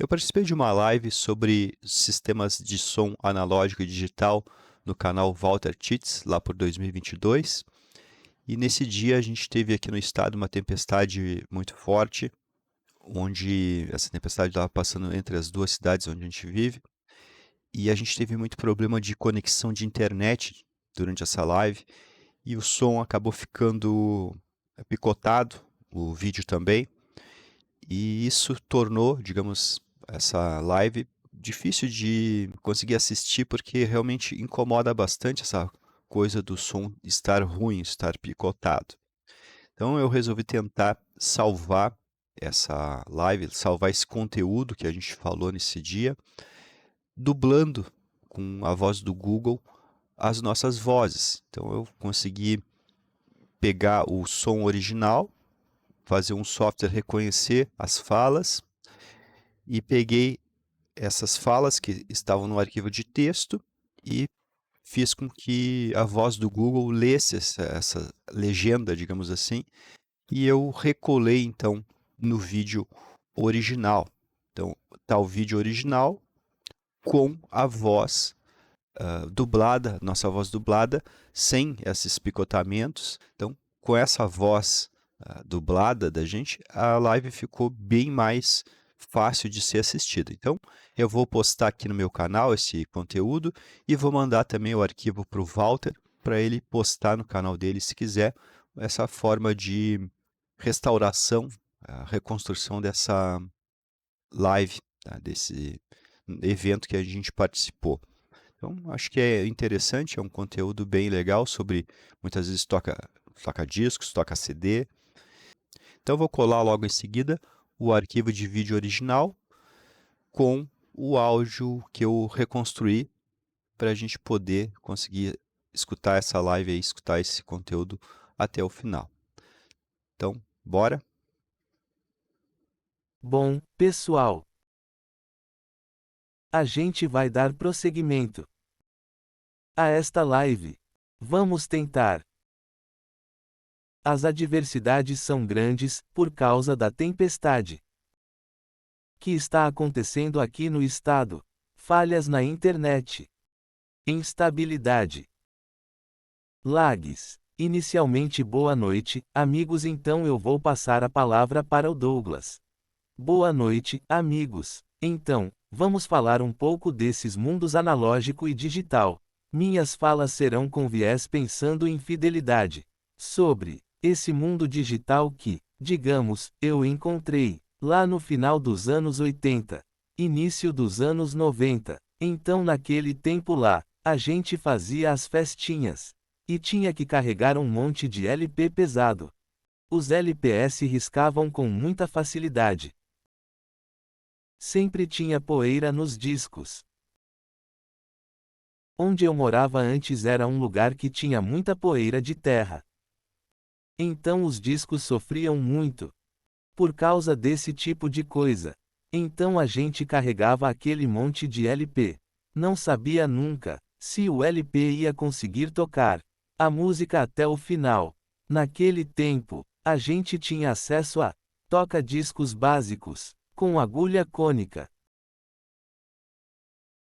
Eu participei de uma live sobre sistemas de som analógico e digital no canal Walter Titz, lá por 2022. E nesse dia a gente teve aqui no estado uma tempestade muito forte, onde essa tempestade estava passando entre as duas cidades onde a gente vive. E a gente teve muito problema de conexão de internet durante essa live. E o som acabou ficando picotado, o vídeo também. E isso tornou, digamos, essa live difícil de conseguir assistir, porque realmente incomoda bastante essa coisa do som estar ruim, estar picotado. Então eu resolvi tentar salvar essa live, salvar esse conteúdo que a gente falou nesse dia, dublando com a voz do Google as nossas vozes. Então eu consegui pegar o som original, fazer um software reconhecer as falas e peguei essas falas que estavam no arquivo de texto e fiz com que a voz do Google lesse essa legenda, digamos assim, e eu recolei então no vídeo original. Então, está o vídeo original com a voz dublada, nossa voz dublada, sem esses picotamentos. Então, com essa voz dublada da gente, a live ficou bem mais fácil de ser assistida. Então, eu vou postar aqui no meu canal esse conteúdo e vou mandar também o arquivo para o Walter, para ele postar no canal dele, se quiser, essa forma de restauração, a reconstrução dessa live, tá? Desse evento que a gente participou. Então, acho que é interessante, é um conteúdo bem legal sobre, muitas vezes toca discos, toca CD. Então, eu vou colar logo em seguida o arquivo de vídeo original com o áudio que eu reconstruí para a gente poder conseguir escutar essa live e escutar esse conteúdo até o final. Então, bora? Bom, pessoal, a gente vai dar prosseguimento a esta live. Vamos tentar. As adversidades são grandes, por causa da tempestade que está acontecendo aqui no estado. Falhas na internet. Instabilidade. Lags. Inicialmente, boa noite, amigos. Então eu vou passar a palavra para o Douglas. Boa noite, amigos. Então, vamos falar um pouco desses mundos analógico e digital. Minhas falas serão com viés pensando em fidelidade. Sobre esse mundo digital que, digamos, eu encontrei lá no final dos anos 80, início dos anos 90. Então, naquele tempo lá, a gente fazia as festinhas e tinha que carregar um monte de LP pesado. Os LPS riscavam com muita facilidade. Sempre tinha poeira nos discos. Onde eu morava antes era um lugar que tinha muita poeira de terra. Então os discos sofriam muito por causa desse tipo de coisa. Então a gente carregava aquele monte de LP. Não sabia nunca se o LP ia conseguir tocar a música até o final. Naquele tempo, a gente tinha acesso a toca-discos básicos com agulha cônica.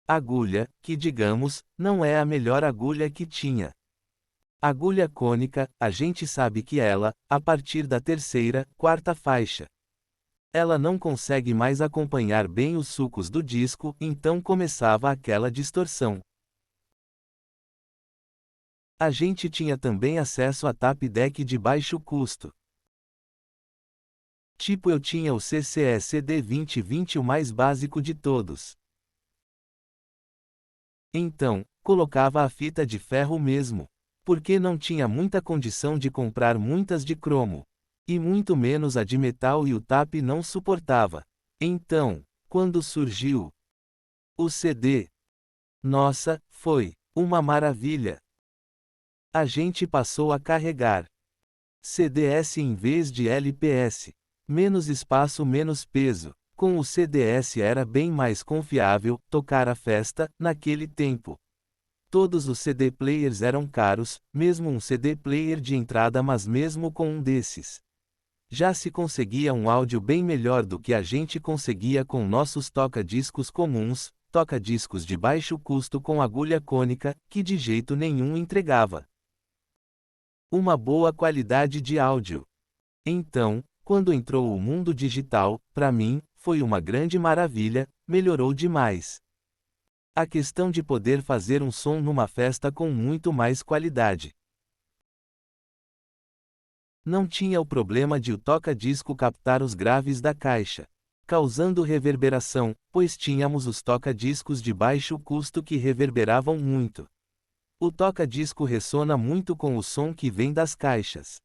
Agulha, que digamos, não é a melhor agulha que tinha. Agulha cônica, a gente sabe que ela, a partir da terceira, quarta faixa, ela não consegue mais acompanhar bem os sucos do disco, então começava aquela distorção. A gente tinha também acesso a tap deck de baixo custo. Tipo, eu tinha o CCE CD2020, o mais básico de todos. Então, colocava a fita de ferro mesmo, porque não tinha muita condição de comprar muitas de cromo, e muito menos a de metal, e o tap não suportava. Então, quando surgiu o CD, nossa, foi uma maravilha. A gente passou a carregar CDS em vez de LPS. Menos espaço, menos peso. Com o CDS era bem mais confiável tocar a festa naquele tempo. Todos os CD players eram caros, mesmo um CD player de entrada, mas mesmo com um desses, já se conseguia um áudio bem melhor do que a gente conseguia com nossos toca-discos comuns, toca-discos de baixo custo com agulha cônica, que de jeito nenhum entregava uma boa qualidade de áudio. Então, quando entrou o mundo digital, para mim, foi uma grande maravilha, melhorou demais. A questão de poder fazer um som numa festa com muito mais qualidade. Não tinha o problema de o toca-disco captar os graves da caixa, causando reverberação, pois tínhamos os toca-discos de baixo custo que reverberavam muito. O toca-disco ressona muito com o som que vem das caixas.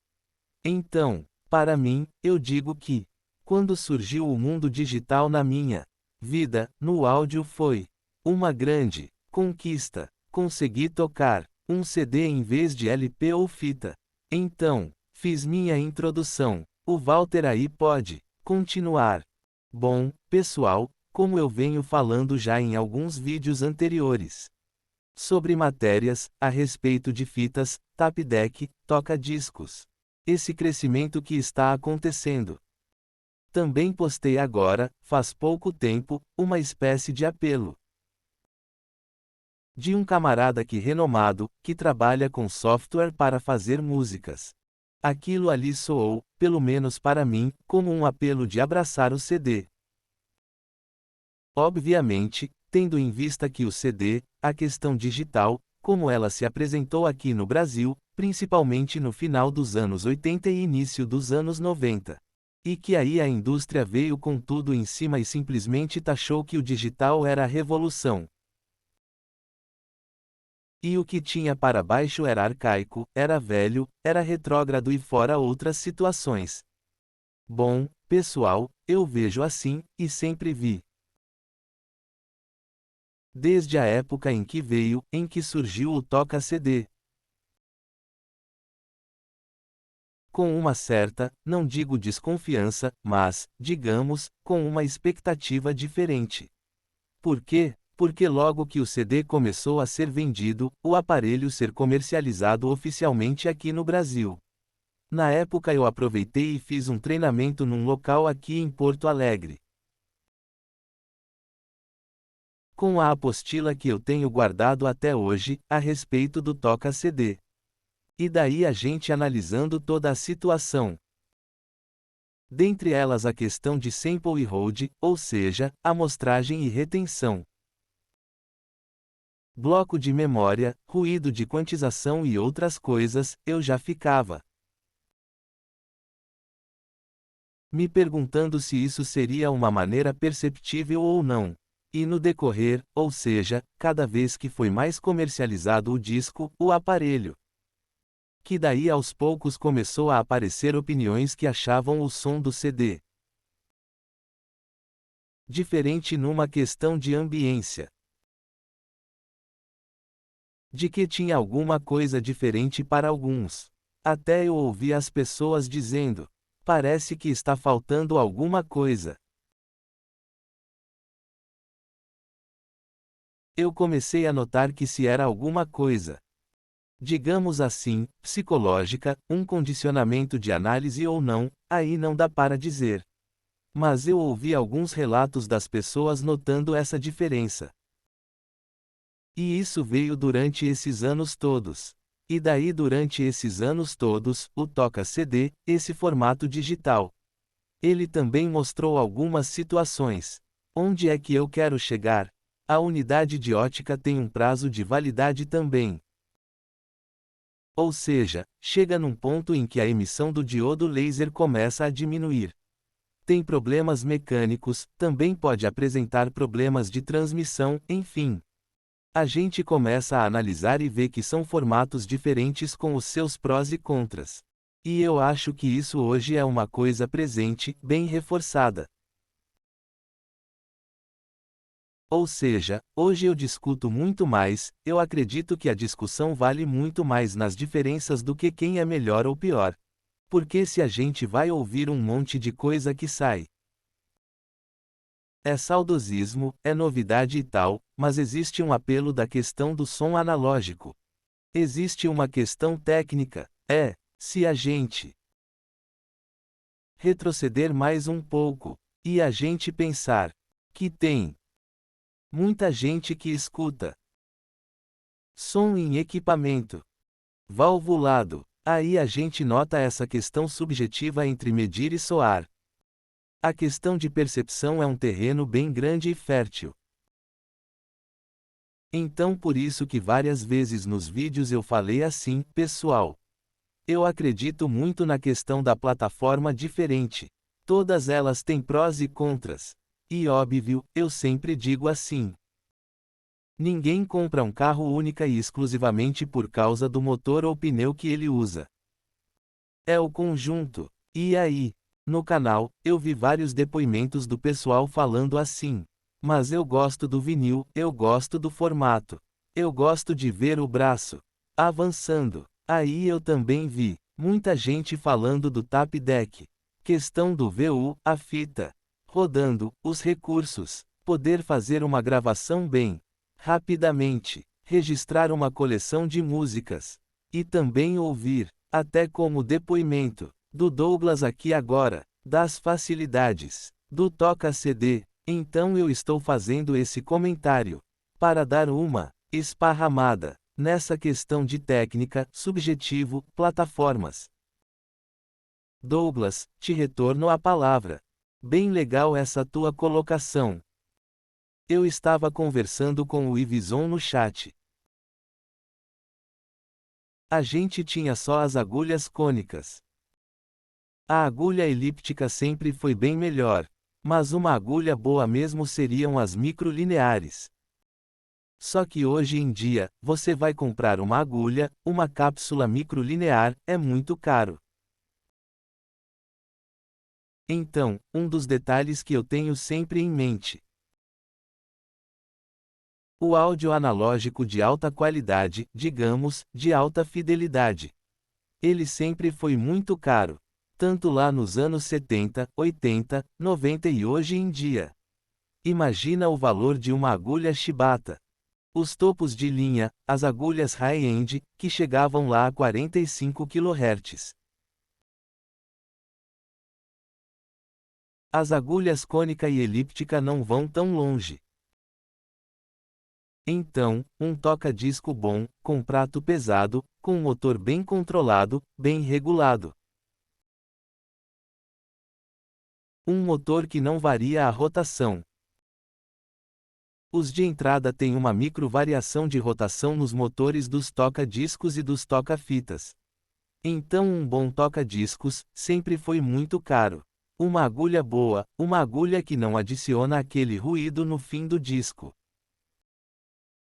Então, para mim, eu digo que, quando surgiu o mundo digital na minha vida, no áudio foi uma grande conquista. Consegui tocar um CD em vez de LP ou fita. Então, fiz minha introdução. O Walter aí pode continuar. Bom, pessoal, como eu venho falando já em alguns vídeos anteriores sobre matérias a respeito de fitas, tap deck, toca-discos. Esse crescimento que está acontecendo. Também postei agora, faz pouco tempo, uma espécie de apelo de um camarada renomado, que trabalha com software para fazer músicas. Aquilo ali soou, pelo menos para mim, como um apelo de abraçar o CD. Obviamente, tendo em vista que o CD, a questão digital, como ela se apresentou aqui no Brasil, principalmente no final dos anos 80 e início dos anos 90. E que aí a indústria veio com tudo em cima e simplesmente taxou que o digital era a revolução. E o que tinha para baixo era arcaico, era velho, era retrógrado e fora outras situações. Bom, pessoal, eu vejo assim, e sempre vi. Desde a época em que veio, em que surgiu o toca-CD. Com uma certa, não digo desconfiança, mas, digamos, com uma expectativa diferente. Por quê? Porque logo que o CD começou a ser vendido, o aparelho ser comercializado oficialmente aqui no Brasil. Na época eu aproveitei e fiz um treinamento num local aqui em Porto Alegre. Com a apostila que eu tenho guardado até hoje, a respeito do toca-CD. E daí a gente analisando toda a situação. Dentre elas a questão de sample e hold, ou seja, amostragem e retenção. Bloco de memória, ruído de quantização e outras coisas, eu já ficava me perguntando se isso seria uma maneira perceptível ou não. E no decorrer, ou seja, cada vez que foi mais comercializado o disco, o aparelho, que daí aos poucos começou a aparecer opiniões que achavam o som do CD diferente numa questão de ambiência. De que tinha alguma coisa diferente para alguns. Até eu ouvi as pessoas dizendo: parece que está faltando alguma coisa. Eu comecei a notar que se era alguma coisa, digamos assim, psicológica, um condicionamento de análise ou não, aí não dá para dizer. Mas eu ouvi alguns relatos das pessoas notando essa diferença. E isso veio durante esses anos todos. E daí durante esses anos todos, o toca-CD, esse formato digital. Ele também mostrou algumas situações. Onde é que eu quero chegar? A unidade de ótica tem um prazo de validade também. Ou seja, chega num ponto em que a emissão do diodo laser começa a diminuir. Tem problemas mecânicos, também pode apresentar problemas de transmissão, enfim. A gente começa a analisar e vê que são formatos diferentes com os seus prós e contras. E eu acho que isso hoje é uma coisa presente, bem reforçada. Ou seja, hoje eu discuto muito mais, eu acredito que a discussão vale muito mais nas diferenças do que quem é melhor ou pior. Porque se a gente vai ouvir um monte de coisa que sai, é saudosismo, é novidade e tal, mas existe um apelo da questão do som analógico. Existe uma questão técnica, se a gente retroceder mais um pouco, e a gente pensar que tem muita gente que escuta som em equipamento valvulado. Aí a gente nota essa questão subjetiva entre medir e soar. A questão de percepção é um terreno bem grande e fértil. Então por isso que várias vezes nos vídeos eu falei assim, pessoal. Eu acredito muito na questão da plataforma diferente. Todas elas têm prós e contras. E óbvio, eu sempre digo assim. Ninguém compra um carro única e exclusivamente por causa do motor ou pneu que ele usa. É o conjunto. E aí? No canal, eu vi vários depoimentos do pessoal falando assim. Mas eu gosto do vinil, eu gosto do formato. Eu gosto de ver o braço avançando. Aí eu também vi muita gente falando do tap deck. Questão do VU, a fita rodando, os recursos, poder fazer uma gravação bem rapidamente, registrar uma coleção de músicas, e também ouvir, até como depoimento, do Douglas aqui agora, das facilidades, do Toca CD, então eu estou fazendo esse comentário, para dar uma esparramada, nessa questão de técnica, subjetivo, plataformas. Douglas, te retorno a palavra. Bem legal essa tua colocação. Eu estava conversando com o Ivison no chat. A gente tinha só as agulhas cônicas. A agulha elíptica sempre foi bem melhor, mas uma agulha boa mesmo seriam as microlineares. Só que hoje em dia, você vai comprar uma agulha, uma cápsula microlinear, é muito caro. Então, um dos detalhes que eu tenho sempre em mente. O áudio analógico de alta qualidade, digamos, de alta fidelidade. Ele sempre foi muito caro. Tanto lá nos anos 70, 80, 90 e hoje em dia. Imagina o valor de uma agulha Shibata. Os topos de linha, as agulhas high-end, que chegavam lá a 45 kHz. As agulhas cônica e elíptica não vão tão longe. Então, um toca-disco bom, com prato pesado, com motor bem controlado, bem regulado. Um motor que não varia a rotação. Os de entrada têm uma micro variação de rotação nos motores dos toca-discos e dos toca-fitas. Então um bom toca-discos, sempre foi muito caro. Uma agulha boa, uma agulha que não adiciona aquele ruído no fim do disco.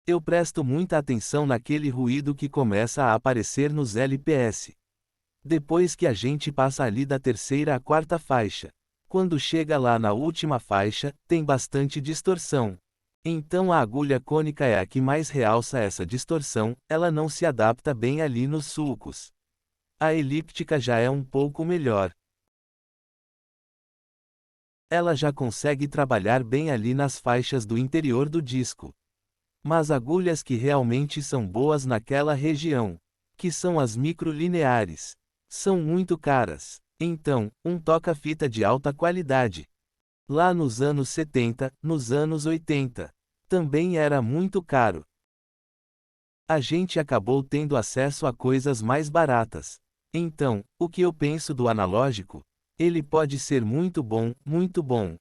Eu presto muita atenção naquele ruído que começa a aparecer nos LPS. Depois que a gente passa ali da terceira à quarta faixa. Quando chega lá na última faixa, tem bastante distorção. Então a agulha cônica é a que mais realça essa distorção, ela não se adapta bem ali nos sulcos. A elíptica já é um pouco melhor. Ela já consegue trabalhar bem ali nas faixas do interior do disco. Mas agulhas que realmente são boas naquela região, que são as microlineares, são muito caras. Então, um toca-fita de alta qualidade. Lá nos anos 70, nos anos 80, também era muito caro. A gente acabou tendo acesso a coisas mais baratas. Então, o que eu penso do analógico? Ele pode ser muito bom, muito bom.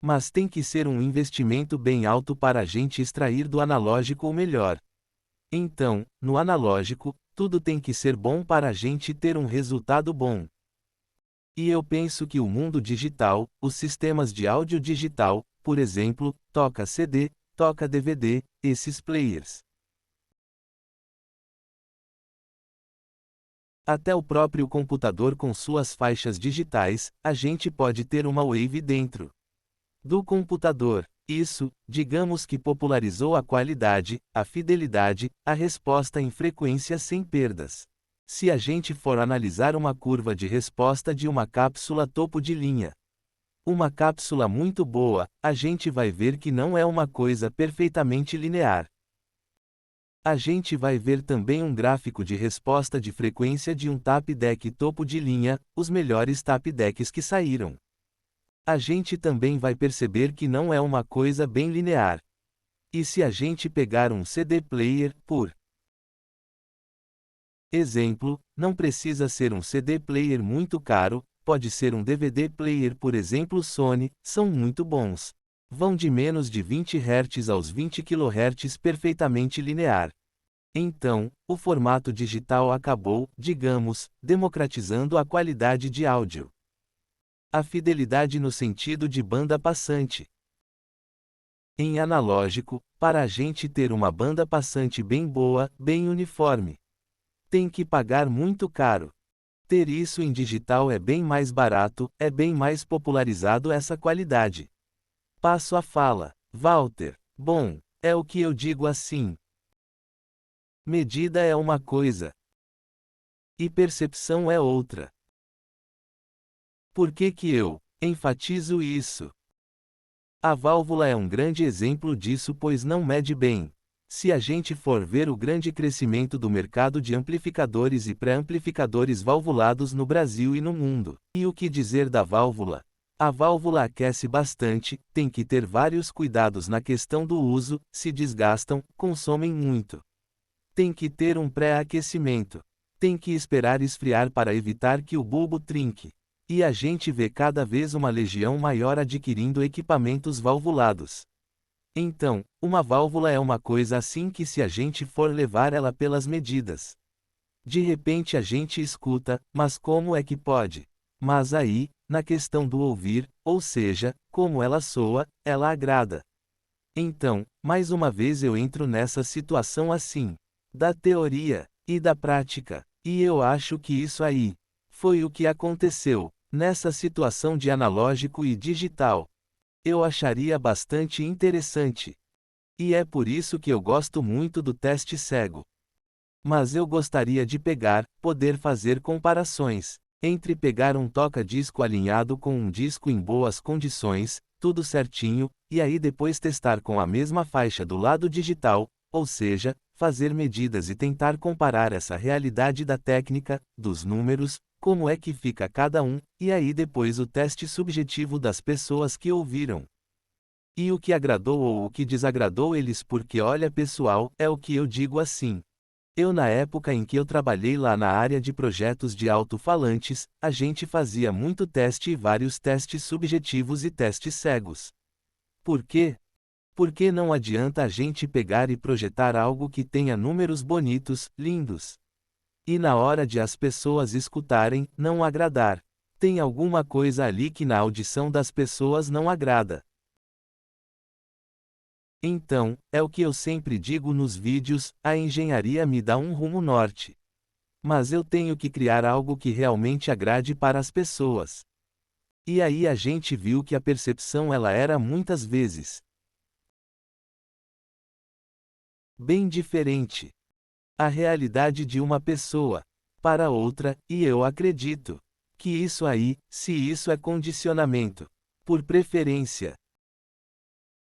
Mas tem que ser um investimento bem alto para a gente extrair do analógico o melhor. Então, no analógico, tudo tem que ser bom para a gente ter um resultado bom. E eu penso que o mundo digital, os sistemas de áudio digital, por exemplo, toca CD, toca DVD, esses players. Até o próprio computador com suas faixas digitais, a gente pode ter uma wave dentro do computador. Isso, digamos que popularizou a qualidade, a fidelidade, a resposta em frequência sem perdas. Se a gente for analisar uma curva de resposta de uma cápsula topo de linha, uma cápsula muito boa, a gente vai ver que não é uma coisa perfeitamente linear. A gente vai ver também um gráfico de resposta de frequência de um tap deck topo de linha, os melhores tap decks que saíram. A gente também vai perceber que não é uma coisa bem linear. E se a gente pegar um CD player, por exemplo, não precisa ser um CD player muito caro, pode ser um DVD player, por exemplo, Sony, são muito bons. Vão de menos de 20 Hz aos 20 kHz perfeitamente linear. Então, o formato digital acabou, digamos, democratizando a qualidade de áudio. A fidelidade no sentido de banda passante. Em analógico, para a gente ter uma banda passante bem boa, bem uniforme, tem que pagar muito caro. Ter isso em digital é bem mais barato, é bem mais popularizado essa qualidade. Passo a fala, Walter. Bom, é o que eu digo assim. Medida é uma coisa e percepção é outra. Por que que eu enfatizo isso? A válvula é um grande exemplo disso, pois não mede bem. Se a gente for ver o grande crescimento do mercado de amplificadores e pré-amplificadores valvulados no Brasil e no mundo. E o que dizer da válvula? A válvula aquece bastante, tem que ter vários cuidados na questão do uso, se desgastam, consomem muito. Tem que ter um pré-aquecimento. Tem que esperar esfriar para evitar que o bulbo trinque. E a gente vê cada vez uma legião maior adquirindo equipamentos valvulados. Então, uma válvula é uma coisa assim que, se a gente for levar ela pelas medidas, de repente a gente escuta, mas como é que pode? Mas aí, na questão do ouvir, ou seja, como ela soa, ela agrada. Então, mais uma vez eu entro nessa situação assim, da teoria e da prática, e eu acho que isso aí foi o que aconteceu nessa situação de analógico e digital. Eu acharia bastante interessante. E é por isso que eu gosto muito do teste cego. Mas eu gostaria de poder fazer comparações entre pegar um toca-disco alinhado com um disco em boas condições, tudo certinho, e aí depois testar com a mesma faixa do lado digital, ou seja, fazer medidas e tentar comparar essa realidade da técnica, dos números, como é que fica cada um, e aí depois o teste subjetivo das pessoas que ouviram. E o que agradou ou o que desagradou eles, porque olha pessoal, é o que eu digo assim. Eu, na época em que eu trabalhei lá na área de projetos de alto-falantes, a gente fazia muito teste e vários testes subjetivos e testes cegos. Por quê? Porque não adianta a gente pegar e projetar algo que tenha números bonitos, lindos. E na hora de as pessoas escutarem, não agradar. Tem alguma coisa ali que na audição das pessoas não agrada. Então, é o que eu sempre digo nos vídeos, a engenharia me dá um rumo norte. Mas eu tenho que criar algo que realmente agrade para as pessoas. E aí a gente viu que a percepção ela era muitas vezes bem diferente. A realidade de uma pessoa para outra, e eu acredito que isso aí, se isso é condicionamento, por preferência.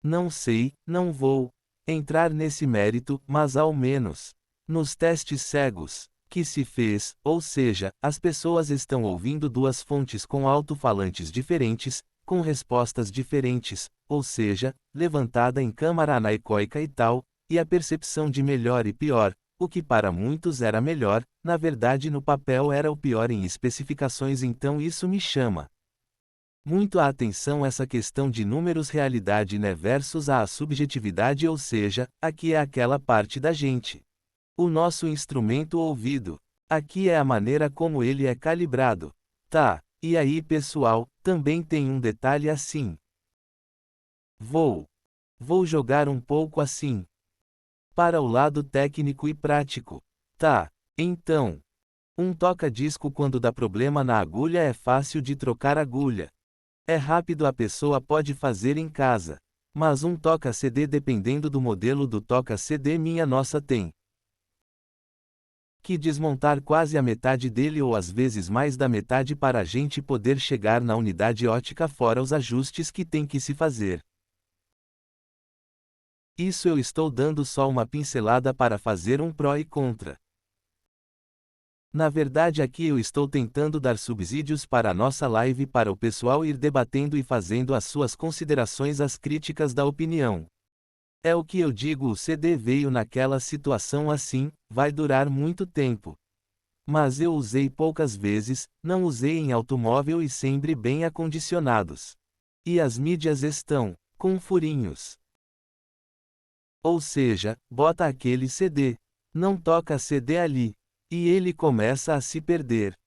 Não sei, não vou entrar nesse mérito, mas ao menos nos testes cegos que se fez, ou seja, as pessoas estão ouvindo duas fontes com alto-falantes diferentes, com respostas diferentes, ou seja, levantada em câmara anecoica e tal, e a percepção de melhor e pior, o que para muitos era melhor, na verdade no papel era o pior em especificações, então isso me chama muito a atenção essa questão de números realidade né versus a subjetividade, ou seja, aqui é aquela parte da gente. O nosso instrumento ouvido. Aqui é a maneira como ele é calibrado. Tá, e aí pessoal, também tem um detalhe assim. Vou jogar um pouco assim para o lado técnico e prático. Tá, então. Um toca-disco quando dá problema na agulha é fácil de trocar agulha. É rápido, a pessoa pode fazer em casa. Mas um toca-CD, dependendo do modelo do toca-CD, minha nossa, tem que desmontar quase a metade dele ou às vezes mais da metade para a gente poder chegar na unidade ótica, fora os ajustes que tem que se fazer. Isso eu estou dando só uma pincelada para fazer um pró e contra. Na verdade, aqui eu estou tentando dar subsídios para a nossa live para o pessoal ir debatendo e fazendo as suas considerações às críticas da opinião. É o que eu digo, o CD veio naquela situação assim, vai durar muito tempo. Mas eu usei poucas vezes, não usei em automóvel e sempre bem acondicionados. E as mídias estão com furinhos. Ou seja, bota aquele CD. Não toca CD ali. E ele começa a se perder.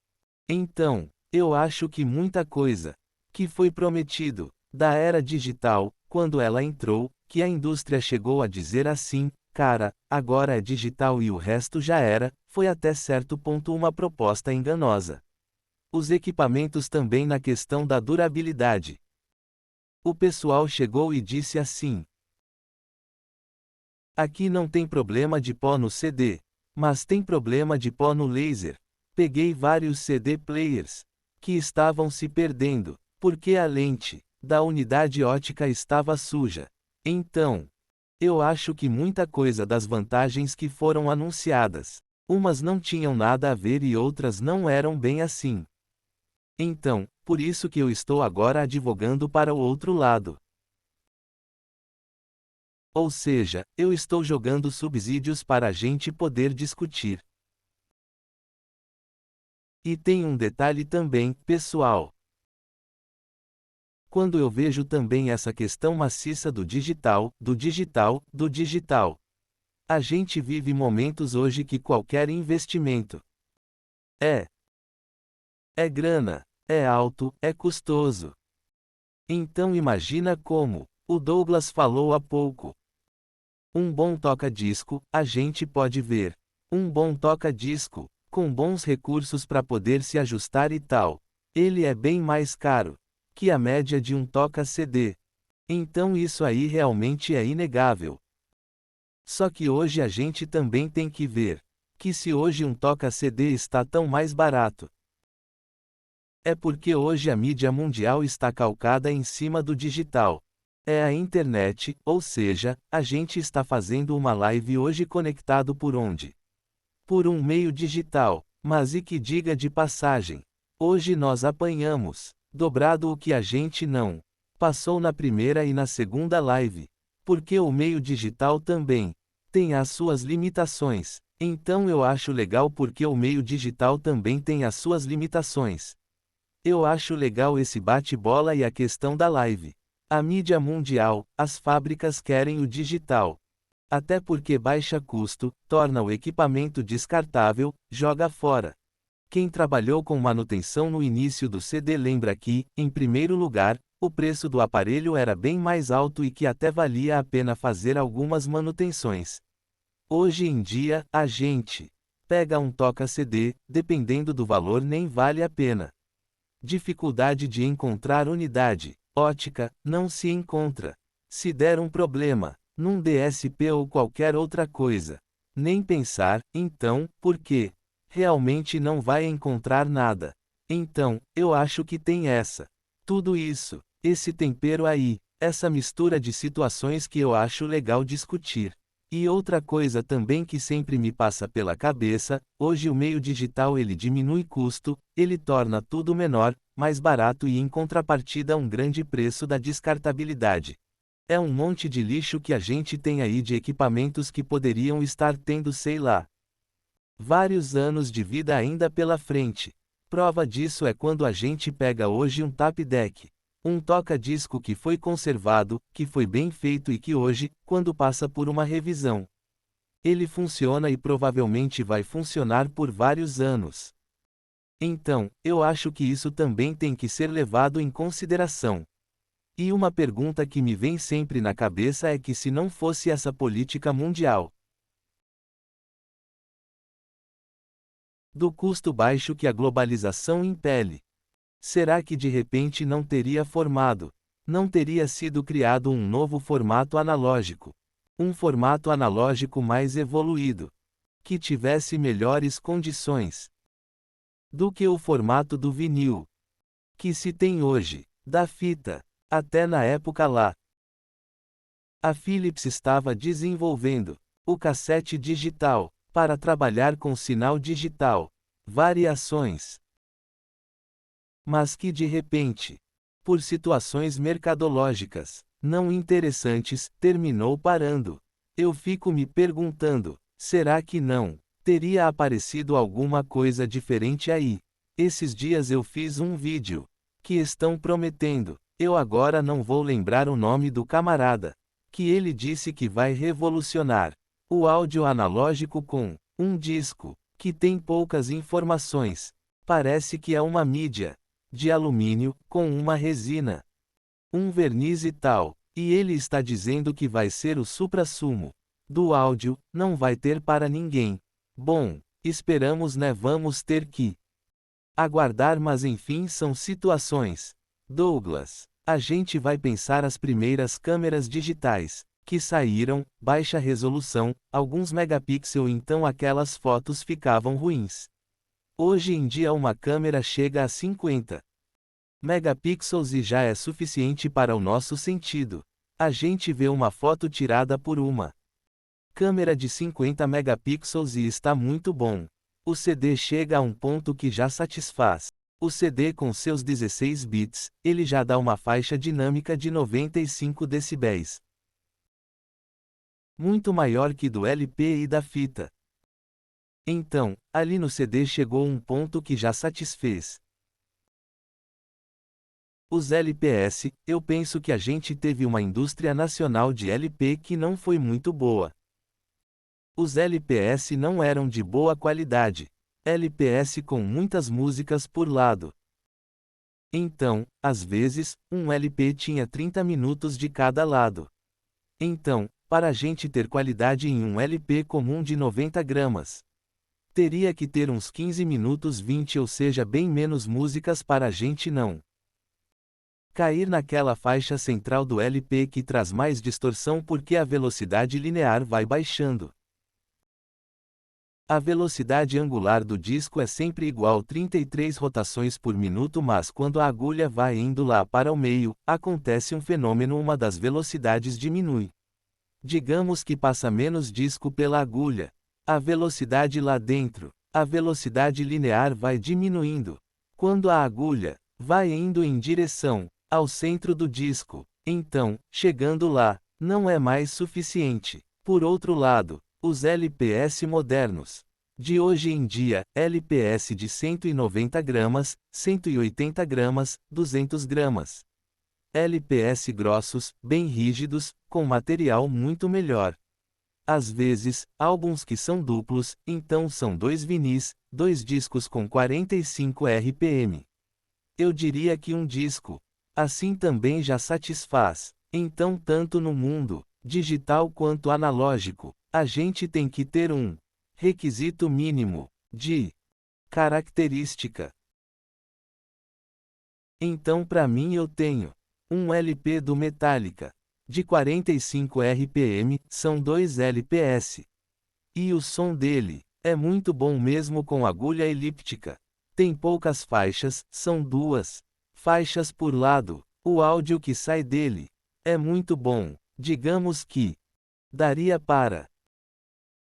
Então, eu acho que muita coisa que foi prometido da era digital, quando ela entrou, que a indústria chegou a dizer assim, cara, agora é digital e o resto já era, foi até certo ponto uma proposta enganosa. Os equipamentos também na questão da durabilidade. O pessoal chegou e disse assim: aqui não tem problema de pó no CD, mas tem problema de pó no laser. Peguei vários CD players que estavam se perdendo, porque a lente da unidade ótica estava suja. Então, eu acho que muita coisa das vantagens que foram anunciadas, umas não tinham nada a ver e outras não eram bem assim. Então, por isso que eu estou agora advogando para o outro lado. Ou seja, eu estou jogando subsídios para a gente poder discutir. E tem um detalhe também, pessoal. Quando eu vejo também essa questão maciça do digital, a gente vive momentos hoje que qualquer investimento é grana, é alto, é custoso. Então imagina como o Douglas falou há pouco. Um bom toca-disco, a gente pode ver. Um bom toca-disco, com bons recursos para poder se ajustar e tal. Ele é bem mais caro que a média de um toca-CD. Então isso aí realmente é inegável. Só que hoje a gente também tem que ver que se hoje um toca-CD está tão mais barato, é porque hoje a mídia mundial está calcada em cima do digital. É a internet, ou seja, a gente está fazendo uma live hoje conectado por onde? Por um meio digital. Mas e que diga de passagem, hoje nós apanhamos dobrado o que a gente não passou na primeira e na segunda live. Porque o meio digital também tem as suas limitações. Então eu acho legal porque o meio digital também tem as suas limitações. Eu acho legal esse bate-bola e a questão da live. A mídia mundial, as fábricas querem o digital. Até porque baixa custo, torna o equipamento descartável, joga fora. Quem trabalhou com manutenção no início do CD lembra que, em primeiro lugar, o preço do aparelho era bem mais alto e que até valia a pena fazer algumas manutenções. Hoje em dia, a gente pega um toca-CD, dependendo do valor nem vale a pena. Dificuldade de encontrar unidade ótica, não se encontra. Se der um problema, num DSP ou qualquer outra coisa, nem pensar, então, por quê? Realmente não vai encontrar nada. Então, eu acho que tem tudo isso, esse tempero aí, essa mistura de situações que eu acho legal discutir. E outra coisa também que sempre me passa pela cabeça, hoje o meio digital ele diminui custo, ele torna tudo menor, mais barato e em contrapartida um grande preço da descartabilidade. É um monte de lixo que a gente tem aí de equipamentos que poderiam estar tendo sei lá, vários anos de vida ainda pela frente. Prova disso é quando a gente pega hoje um tap deck. Um toca-disco que foi conservado, que foi bem feito e que hoje, quando passa por uma revisão, ele funciona e provavelmente vai funcionar por vários anos. Então, eu acho que isso também tem que ser levado em consideração. E uma pergunta que me vem sempre na cabeça é que se não fosse essa política mundial do custo baixo que a globalização impele, será que de repente não teria sido criado um novo formato analógico? Um formato analógico mais evoluído, que tivesse melhores condições do que o formato do vinil, que se tem hoje, da fita, até na época lá A Philips estava desenvolvendo o cassete digital para trabalhar com sinal digital, variações. Mas que de repente, por situações mercadológicas não interessantes, terminou parando. Eu fico me perguntando, será que não teria aparecido alguma coisa diferente aí? Esses dias eu fiz um vídeo que estão prometendo. Eu agora não vou lembrar o nome do camarada, que ele disse que vai revolucionar o áudio analógico com um disco que tem poucas informações. Parece que é uma mídia de alumínio com uma resina, um verniz e tal, e ele está dizendo que vai ser o suprassumo do áudio, não vai ter para ninguém. Bom, esperamos, né? Vamos ter que aguardar, mas enfim, são situações. Douglas, a gente vai pensar as primeiras câmeras digitais que saíram, baixa resolução, alguns megapixels, então aquelas fotos ficavam ruins. Hoje em dia uma câmera chega a 50 megapixels e já é suficiente para o nosso sentido. A gente vê uma foto tirada por uma câmera de 50 megapixels e está muito bom. O CD chega a um ponto que já satisfaz. O CD com seus 16 bits, ele já dá uma faixa dinâmica de 95 decibéis. Muito maior que do LP e da fita. Então, ali no CD chegou um ponto que já satisfez. Os LPS, eu penso que a gente teve uma indústria nacional de LP que não foi muito boa. Os LPS não eram de boa qualidade. LPS com muitas músicas por lado. Então, às vezes, um LP tinha 30 minutos de cada lado. Então, para a gente ter qualidade em um LP comum de 90 gramas, teria que ter uns 15 minutos 20, ou seja, bem menos músicas para a gente não cair naquela faixa central do LP que traz mais distorção porque a velocidade linear vai baixando. A velocidade angular do disco é sempre igual 33 rotações por minuto, mas quando a agulha vai indo lá para o meio, acontece um fenômeno, uma das velocidades diminui. Digamos que passa menos disco pela agulha. A velocidade lá dentro, a velocidade linear vai diminuindo. Quando a agulha vai indo em direção ao centro do disco, então, chegando lá, não é mais suficiente. Por outro lado, os LPS modernos de hoje em dia, LPS de 190 gramas, 180 gramas, 200 gramas. LPS grossos, bem rígidos, com material muito melhor. Às vezes, álbuns que são duplos, então são 2 vinis, 2 discos com 45 RPM. Eu diria que um disco assim também já satisfaz. Então, tanto no mundo digital quanto analógico, a gente tem que ter um requisito mínimo de característica. Então, para mim, eu tenho um LP do Metallica de 45 RPM, são 2 LPS. E o som dele é muito bom mesmo com agulha elíptica. Tem poucas faixas, são 2 faixas por lado. O áudio que sai dele é muito bom. Digamos que daria para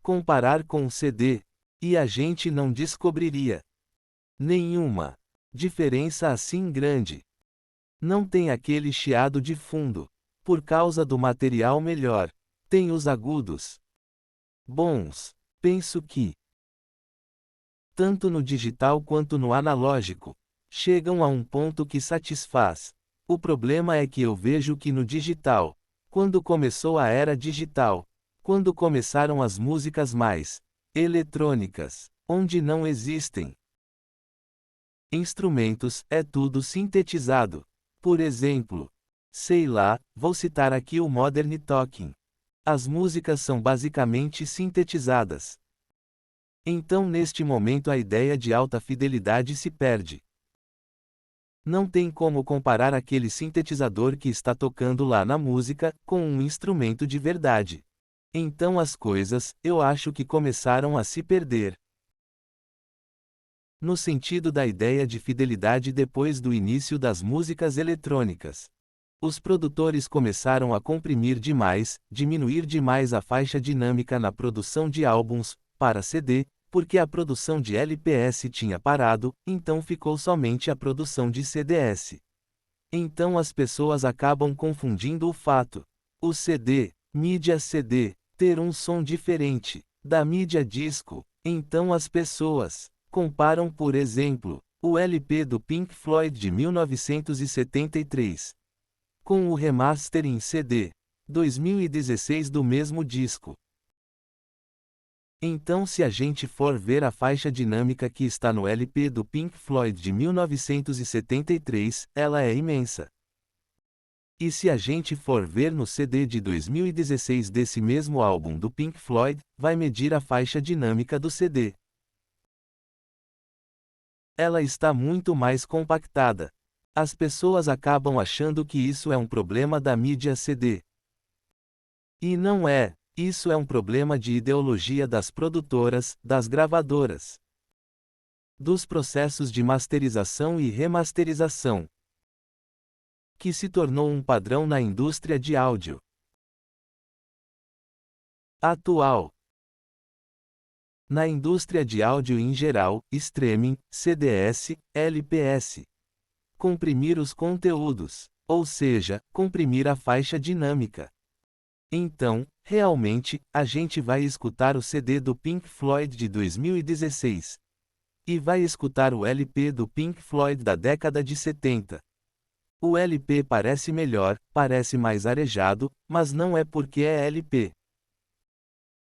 comparar com um CD, e a gente não descobriria nenhuma diferença assim grande. Não tem aquele chiado de fundo, por causa do material melhor. Tem os agudos bons. Penso que tanto no digital quanto no analógico chegam a um ponto que satisfaz. O problema é que eu vejo que no digital, quando começou a era digital, quando começaram as músicas mais eletrônicas, onde não existem instrumentos, é tudo sintetizado. Por exemplo, sei lá, vou citar aqui o Modern Talking. As músicas são basicamente sintetizadas. Então, neste momento, a ideia de alta fidelidade se perde. Não tem como comparar aquele sintetizador que está tocando lá na música com um instrumento de verdade. Então as coisas, eu acho que começaram a se perder. No sentido da ideia de fidelidade depois do início das músicas eletrônicas. Os produtores começaram a comprimir demais, diminuir demais a faixa dinâmica na produção de álbuns, para CD, porque a produção de LPS tinha parado, então ficou somente a produção de CDS. Então as pessoas acabam confundindo o fato. O CD, mídia CD, ter um som diferente da mídia disco. Então as pessoas comparam, por exemplo, o LP do Pink Floyd de 1973 com o remaster em CD 2016 do mesmo disco. Então, se a gente for ver a faixa dinâmica que está no LP do Pink Floyd de 1973, ela é imensa. E se a gente for ver no CD de 2016 desse mesmo álbum do Pink Floyd, vai medir a faixa dinâmica do CD. Ela está muito mais compactada. As pessoas acabam achando que isso é um problema da mídia CD. E não é. Isso é um problema de ideologia das produtoras, das gravadoras, dos processos de masterização e remasterização, que se tornou um padrão na indústria de áudio atual. Na indústria de áudio em geral, streaming, CDS, LPS. Comprimir os conteúdos, ou seja, comprimir a faixa dinâmica. Então, realmente, a gente vai escutar o CD do Pink Floyd de 2016. E vai escutar o LP do Pink Floyd da década de 70. O LP parece melhor, parece mais arejado, mas não é porque é LP.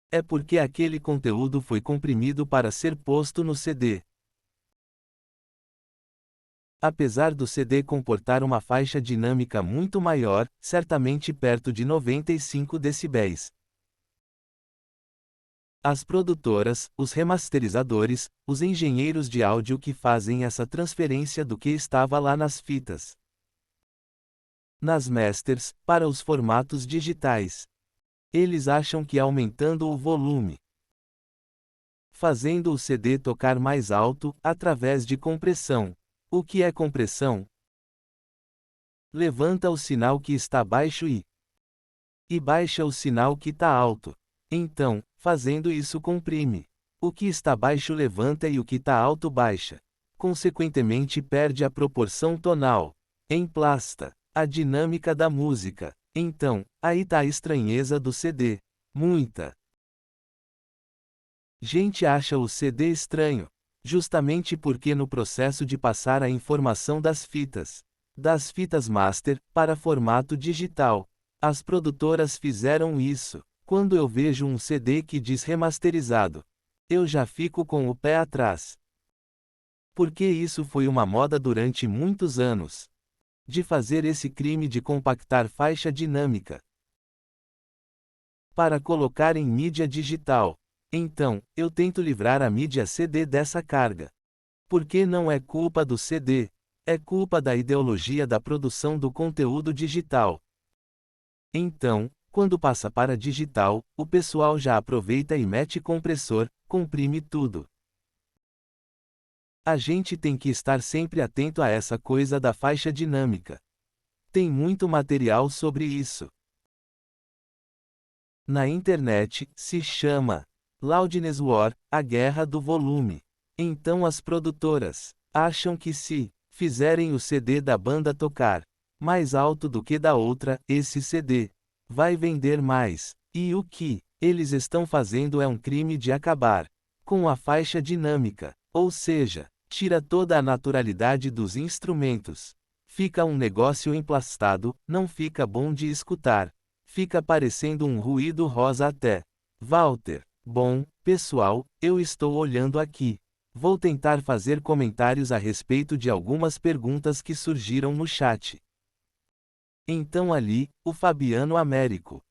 É porque aquele conteúdo foi comprimido para ser posto no CD. Apesar do CD comportar uma faixa dinâmica muito maior, certamente perto de 95 decibéis. As produtoras, os remasterizadores, os engenheiros de áudio que fazem essa transferência do que estava lá nas fitas, nas masters, para os formatos digitais. Eles acham que aumentando o volume, fazendo o CD tocar mais alto, através de compressão. O que é compressão? Levanta o sinal que está baixo e baixa o sinal que está alto. Então, fazendo isso comprime. O que está baixo levanta e o que está alto baixa. Consequentemente perde a proporção tonal. Emplasta a dinâmica da música. Então, aí tá a estranheza do CD. Muita gente acha o CD estranho, justamente porque no processo de passar a informação das fitas master, para formato digital, as produtoras fizeram isso. Quando eu vejo um CD que diz remasterizado, eu já fico com o pé atrás. Porque isso foi uma moda durante muitos anos. De fazer esse crime de compactar faixa dinâmica para colocar em mídia digital. Então, eu tento livrar a mídia CD dessa carga. Porque não é culpa do CD, é culpa da ideologia da produção do conteúdo digital. Então, quando passa para digital, o pessoal já aproveita e mete compressor, comprime tudo. A gente tem que estar sempre atento a essa coisa da faixa dinâmica. Tem muito material sobre isso. Na internet, se chama Loudness War, a guerra do volume. Então as produtoras acham que se fizerem o CD da banda tocar mais alto do que da outra, esse CD vai vender mais. E o que eles estão fazendo é um crime de acabar com a faixa dinâmica, ou seja, tira toda a naturalidade dos instrumentos. Fica um negócio emplastado, não fica bom de escutar. Fica parecendo um ruído rosa até. Walter, bom, pessoal, eu estou olhando aqui. Vou tentar fazer comentários a respeito de algumas perguntas que surgiram no chat. Então ali, o Fabiano Américo.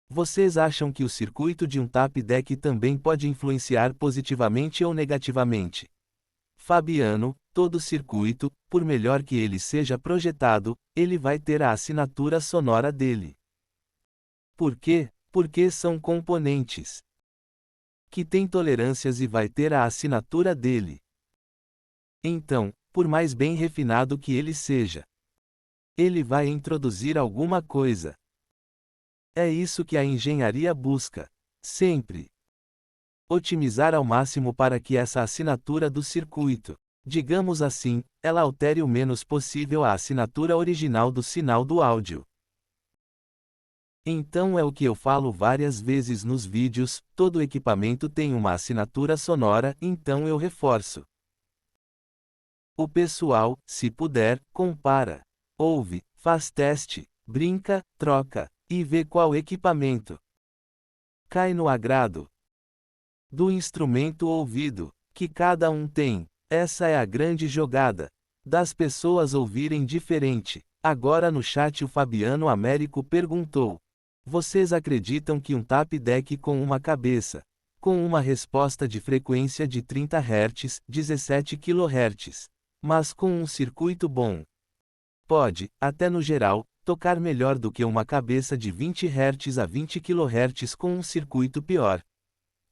Vocês acham que o circuito de um tap deck também pode influenciar positivamente ou negativamente? Fabiano, todo circuito, por melhor que ele seja projetado, ele vai ter a assinatura sonora dele. Por quê? Porque são componentes que têm tolerâncias e vai ter a assinatura dele. Então, por mais bem refinado que ele seja, Ele vai introduzir alguma coisa. É isso que a engenharia busca. Sempre. Otimizar ao máximo para que essa assinatura do circuito, digamos assim, ela altere o menos possível a assinatura original do sinal do áudio. Então é o que eu falo várias vezes nos vídeos, todo equipamento tem uma assinatura sonora, então eu reforço. O pessoal, se puder, compara, ouve, faz teste, brinca, troca, e vê qual equipamento cai no agrado do instrumento ouvido, que cada um tem. Essa é a grande jogada. Das pessoas ouvirem diferente. Agora no chat o Fabiano Américo perguntou: vocês acreditam que um tap deck com uma cabeça, com uma resposta de frequência de 30 Hz, 17 kHz, mas com um circuito bom, pode, até no geral, tocar melhor do que uma cabeça de 20 Hz a 20 kHz com um circuito pior?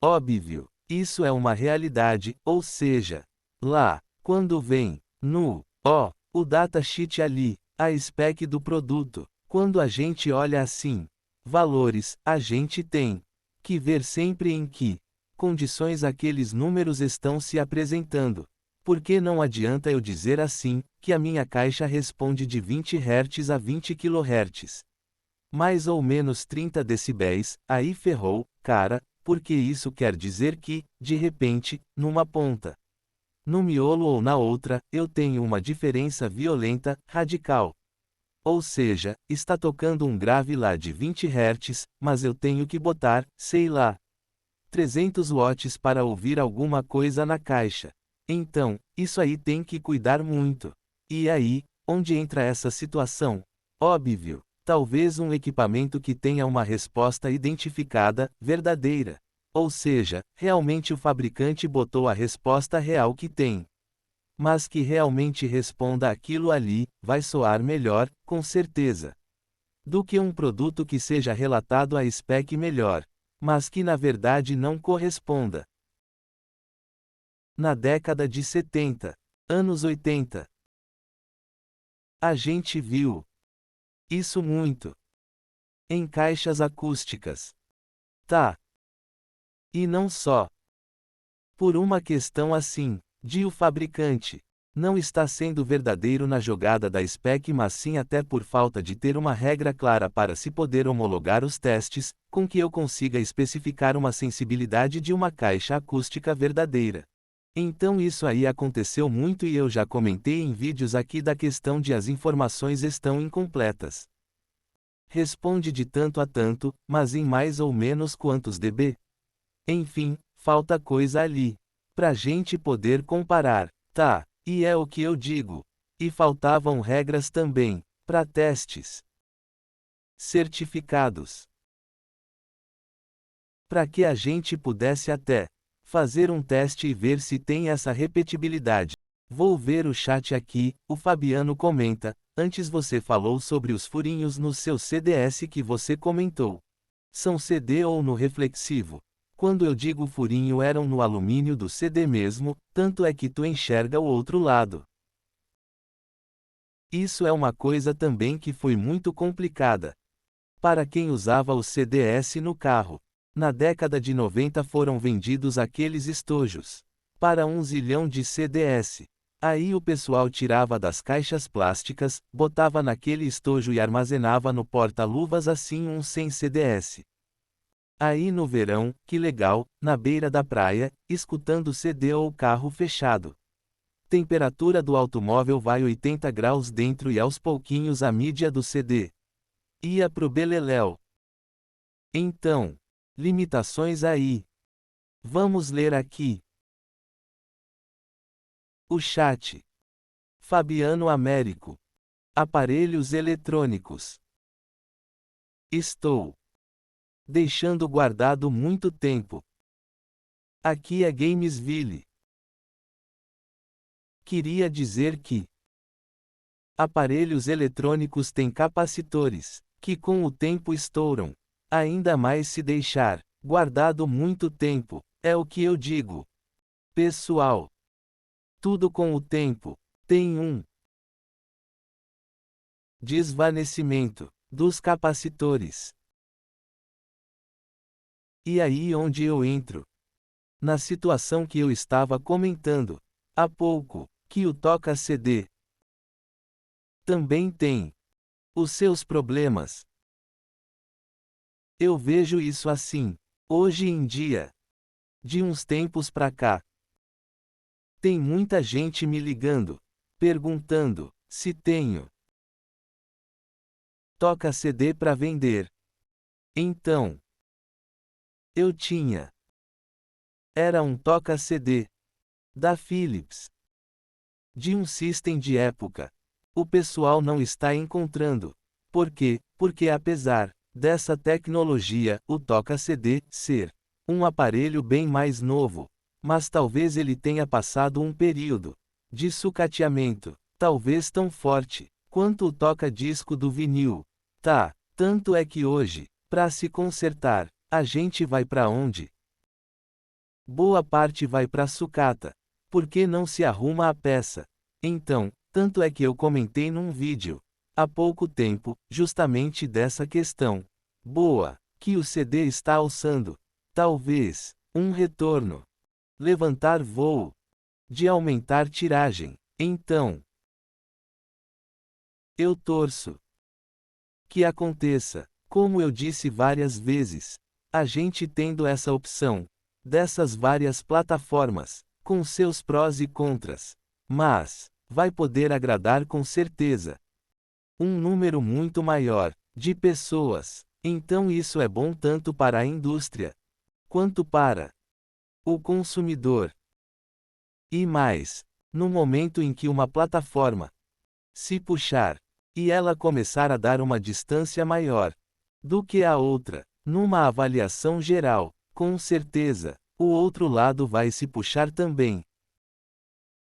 Óbvio, isso é uma realidade, ou seja, lá, quando vem, o datasheet ali, a spec do produto, quando a gente olha assim, valores, a gente tem que ver sempre em que condições aqueles números estão se apresentando. Porque não adianta eu dizer assim, que a minha caixa responde de 20 Hz a 20 kHz. Mais ou menos 30 decibéis, aí ferrou, cara, porque isso quer dizer que, de repente, numa ponta, no miolo ou na outra, eu tenho uma diferença violenta, radical. Ou seja, está tocando um grave lá de 20 Hz, mas eu tenho que botar, sei lá, 300 watts para ouvir alguma coisa na caixa. Então, isso aí tem que cuidar muito. E aí, onde entra essa situação? Óbvio. Talvez um equipamento que tenha uma resposta identificada, verdadeira. Ou seja, realmente o fabricante botou a resposta real que tem. Mas que realmente responda aquilo ali, vai soar melhor, com certeza. Do que um produto que seja relatado a spec melhor, mas que na verdade não corresponda. Na década de 70, anos 80, a gente viu isso muito em caixas acústicas. Tá. E não só por uma questão assim, de o fabricante não está sendo verdadeiro na jogada da spec, mas sim até por falta de ter uma regra clara para se poder homologar os testes, com que eu consiga especificar uma sensibilidade de uma caixa acústica verdadeira. Então isso aí aconteceu muito e eu já comentei em vídeos aqui da questão de as informações estão incompletas. Responde de tanto a tanto, mas em mais ou menos quantos dB? Enfim, falta coisa ali. Pra gente poder comparar, tá? E é o que eu digo. E faltavam regras também, para testes certificados. Para que a gente pudesse até fazer um teste e ver se tem essa repetibilidade. Vou ver o chat aqui, o Fabiano comenta, antes você falou sobre os furinhos no seu CDS que você comentou. São CD ou no reflexivo? Quando eu digo furinho eram no alumínio do CD mesmo, tanto é que tu enxerga o outro lado. Isso é uma coisa também que foi muito complicada. Para quem usava o CDS no carro. Na década de 90 foram vendidos aqueles estojos. Para 1 zilhão de CDS. Aí o pessoal tirava das caixas plásticas, botava naquele estojo e armazenava no porta-luvas assim um sem CDS. Aí no verão, que legal, na beira da praia, escutando CD ou carro fechado. Temperatura do automóvel vai 80 graus dentro e aos pouquinhos a mídia do CD ia pro beleléu. Então, limitações aí. Vamos ler aqui. O chat. Fabiano Américo. Aparelhos eletrônicos. Estou deixando guardado muito tempo. Aqui é Gamesville. Queria dizer que aparelhos eletrônicos têm capacitores, que com o tempo estouram. Ainda mais se deixar guardado muito tempo, é o que eu digo. Pessoal, tudo com o tempo tem um desvanecimento dos capacitores. E aí onde eu entro? Na situação que eu estava comentando há pouco, que o toca-CD também tem os seus problemas. Eu vejo isso assim. Hoje em dia, de uns tempos pra cá, tem muita gente me ligando, perguntando se tenho toca-CD para vender. Então, eu tinha. Era um toca-CD da Philips, de um system de época. O pessoal não está encontrando. Por quê? Porque apesar dessa tecnologia, o toca-CD ser um aparelho bem mais novo, mas talvez ele tenha passado um período de sucateamento, talvez tão forte quanto o toca-disco do vinil. Tá, tanto é que hoje, para se consertar, a gente vai para onde? Boa parte vai para sucata, porque não se arruma a peça. Então, tanto é que eu comentei num vídeo há pouco tempo, justamente dessa questão. Boa, que o CD está alçando. Talvez um retorno. Levantar voo. De aumentar tiragem. Então, eu torço que aconteça. Como eu disse várias vezes, a gente tendo essa opção dessas várias plataformas, com seus prós e contras, mas vai poder agradar com certeza um número muito maior de pessoas. Então isso é bom tanto para a indústria quanto para o consumidor. E mais, no momento em que uma plataforma se puxar e ela começar a dar uma distância maior do que a outra, numa avaliação geral, com certeza, o outro lado vai se puxar também.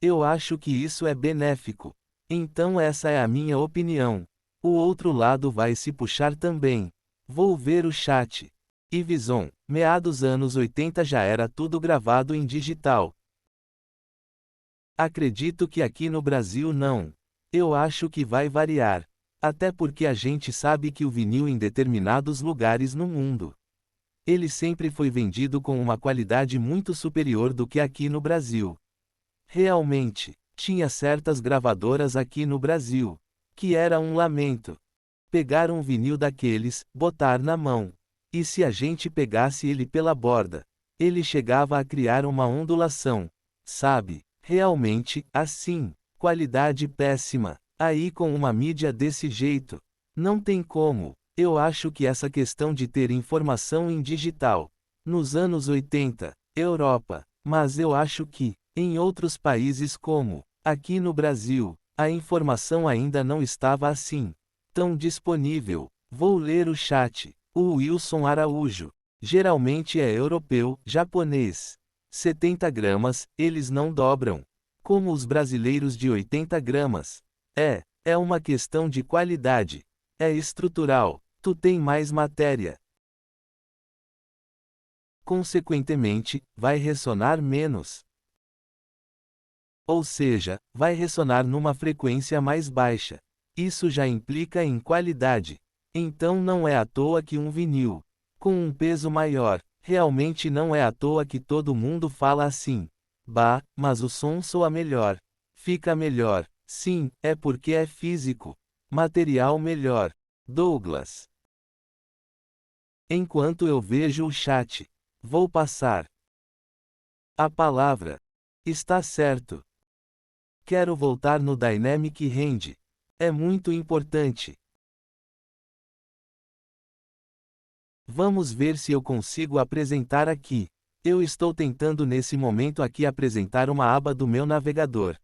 Eu acho que isso é benéfico. Então essa é a minha opinião. O outro lado vai se puxar também. Vou ver o chat. E Vison, meados anos 80 já era tudo gravado em digital. Acredito que aqui no Brasil não. Eu acho que vai variar. Até porque a gente sabe que o vinil em determinados lugares no mundo, ele sempre foi vendido com uma qualidade muito superior do que aqui no Brasil. Realmente, tinha certas gravadoras aqui no Brasil, que era um lamento. Pegar um vinil daqueles, botar na mão. E se a gente pegasse ele pela borda, ele chegava a criar uma ondulação. Sabe? Realmente, assim, qualidade péssima. Aí com uma mídia desse jeito, não tem como. Eu acho que essa questão de ter informação em digital, nos anos 80, Europa, mas eu acho que, em outros países como, aqui no Brasil, a informação ainda não estava assim, tão disponível. Vou ler o chat. O Wilson Araújo. Geralmente é europeu, japonês. 70 gramas, eles não dobram. Como os brasileiros de 80 gramas. É uma questão de qualidade. É estrutural. Tu tem mais matéria. Consequentemente, vai ressonar menos. Ou seja, vai ressonar numa frequência mais baixa. Isso já implica em qualidade. Então não é à toa que um vinil, com um peso maior, realmente não é à toa que todo mundo fala assim. Bah, mas o som soa melhor. Fica melhor. Sim, é porque é físico. Material melhor. Douglas. Enquanto eu vejo o chat, vou passar a palavra. Está certo. Quero voltar no Dynamic Range. É muito importante. Vamos ver se eu consigo apresentar aqui. Eu estou tentando nesse momento aqui apresentar uma aba do meu navegador.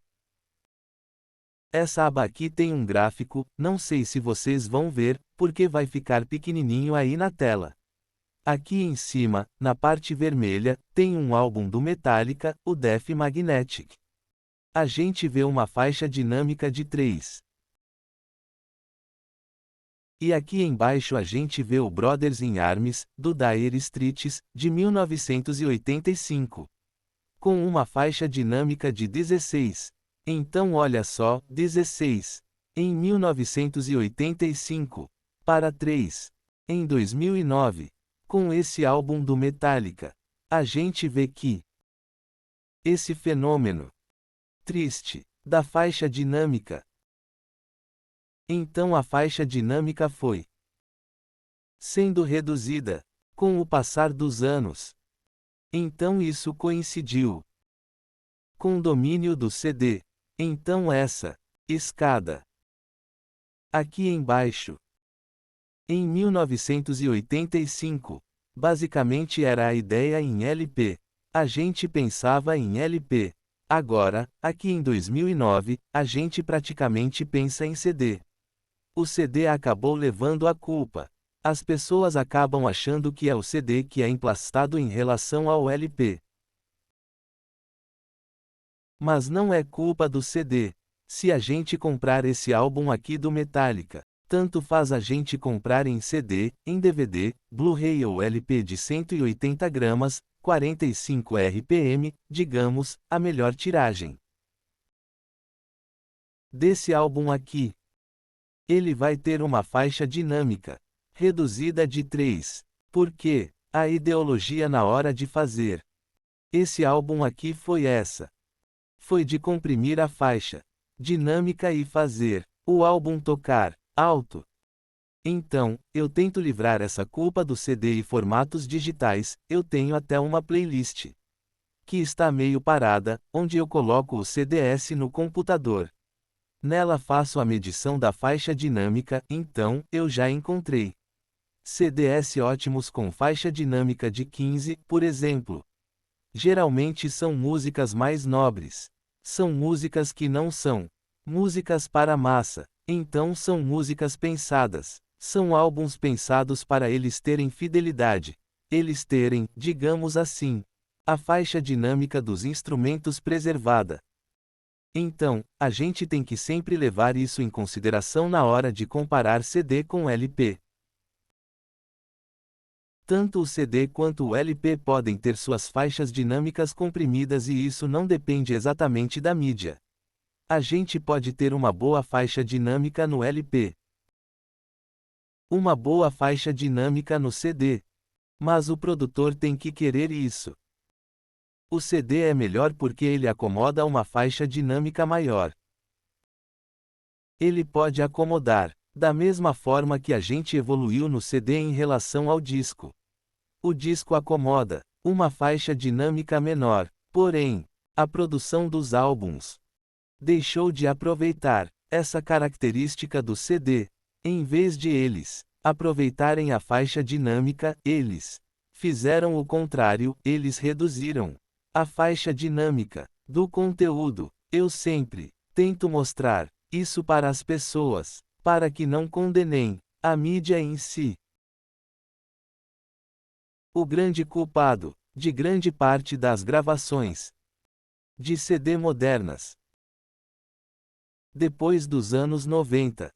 Essa aba aqui tem um gráfico, não sei se vocês vão ver, porque vai ficar pequenininho aí na tela. Aqui em cima, na parte vermelha, tem um álbum do Metallica, o Death Magnetic. A gente vê uma faixa dinâmica de 3. E aqui embaixo a gente vê o Brothers in Arms, do Dire Straits, de 1985. Com uma faixa dinâmica de 16. Então olha só, 16. Em 1985, para 3. Em 2009, com esse álbum do Metallica, a gente vê que esse fenômeno triste da faixa dinâmica. Então a faixa dinâmica foi sendo reduzida com o passar dos anos. Então isso coincidiu com o domínio do CD. Então essa escada aqui embaixo, em 1985, basicamente era a ideia em LP. A gente pensava em LP. Agora, aqui em 2009, a gente praticamente pensa em CD. O CD acabou levando a culpa. As pessoas acabam achando que é o CD que é emplastado em relação ao LP. Mas não é culpa do CD. Se a gente comprar esse álbum aqui do Metallica, tanto faz a gente comprar em CD, em DVD, Blu-ray ou LP de 180 gramas, 45 RPM, digamos, a melhor tiragem desse álbum aqui. Ele vai ter uma faixa dinâmica reduzida de 3. Porque a ideologia na hora de fazer esse álbum aqui foi essa. Foi de comprimir a faixa dinâmica e fazer o álbum tocar alto. Então, eu tento livrar essa culpa do CD e formatos digitais. Eu tenho até uma playlist que está meio parada, onde eu coloco o CDS no computador. Nela faço a medição da faixa dinâmica, então, eu já encontrei CDS ótimos com faixa dinâmica de 15, por exemplo. Geralmente são músicas mais nobres. São músicas que não são músicas para massa, então são músicas pensadas. São álbuns pensados para eles terem fidelidade. Eles terem, digamos assim, a faixa dinâmica dos instrumentos preservada. Então, a gente tem que sempre levar isso em consideração na hora de comparar CD com LP. Tanto o CD quanto o LP podem ter suas faixas dinâmicas comprimidas e isso não depende exatamente da mídia. A gente pode ter uma boa faixa dinâmica no LP, uma boa faixa dinâmica no CD. Mas o produtor tem que querer isso. O CD é melhor porque ele acomoda uma faixa dinâmica maior. Ele pode acomodar, da mesma forma que a gente evoluiu no CD em relação ao disco. O disco acomoda uma faixa dinâmica menor, porém, a produção dos álbuns deixou de aproveitar essa característica do CD. Em vez de eles aproveitarem a faixa dinâmica, eles fizeram o contrário, eles reduziram a faixa dinâmica do conteúdo. Eu sempre tento mostrar isso para as pessoas, para que não condenem a mídia em si. O grande culpado de grande parte das gravações de CD modernas depois dos anos 90.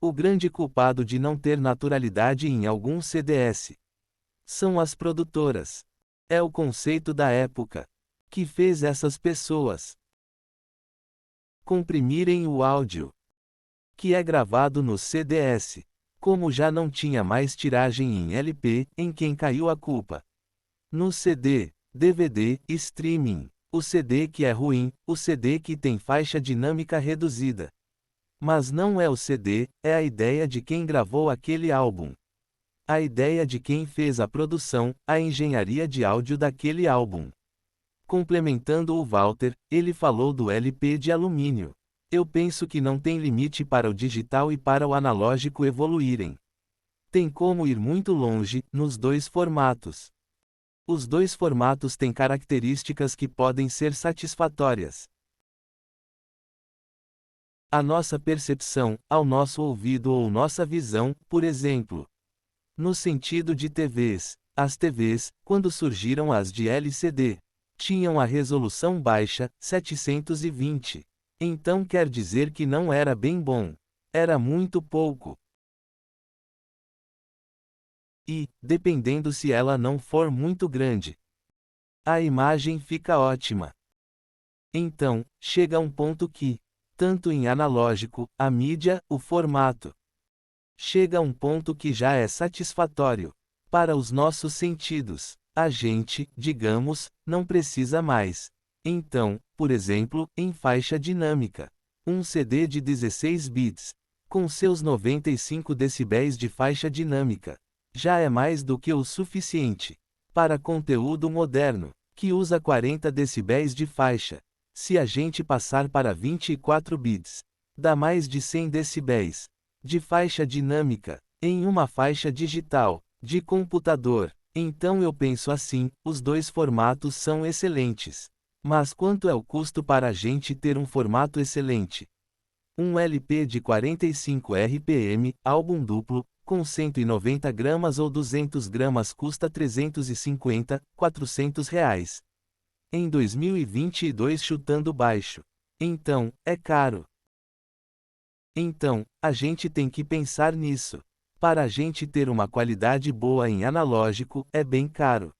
O grande culpado de não ter naturalidade em algum CDS são as produtoras. É o conceito da época que fez essas pessoas comprimirem o áudio que é gravado no CDS. Como já não tinha mais tiragem em LP, em quem caiu a culpa? No CD, DVD, streaming. O CD que é ruim, o CD que tem faixa dinâmica reduzida. Mas não é o CD, é a ideia de quem gravou aquele álbum. A ideia de quem fez a produção, a engenharia de áudio daquele álbum. Complementando o Walter, ele falou do LP de alumínio. Eu penso que não tem limite para o digital e para o analógico evoluírem. Tem como ir muito longe, nos dois formatos. Os dois formatos têm características que podem ser satisfatórias. A nossa percepção, ao nosso ouvido ou nossa visão, por exemplo. No sentido de TVs, as TVs, quando surgiram as de LCD, tinham a resolução baixa, 720. Então quer dizer que não era bem bom. Era muito pouco. E, dependendo se ela não for muito grande, a imagem fica ótima. Então, chega um ponto que tanto em analógico, a mídia, o formato. Chega a um ponto que já é satisfatório. Para os nossos sentidos, a gente, digamos, não precisa mais. Então, por exemplo, em faixa dinâmica, um CD de 16 bits, com seus 95 decibéis de faixa dinâmica, já é mais do que o suficiente. Para conteúdo moderno, que usa 40 decibéis de faixa, se a gente passar para 24 bits, dá mais de 100 decibéis de faixa dinâmica, em uma faixa digital, de computador. Então eu penso assim, os dois formatos são excelentes. Mas quanto é o custo para a gente ter um formato excelente? Um LP de 45 RPM, álbum duplo, com 190 gramas ou 200 gramas custa 350, 400 reais. Em 2022 chutando baixo. Então, é caro. Então, a gente tem que pensar nisso. Para a gente ter uma qualidade boa em analógico, é bem caro.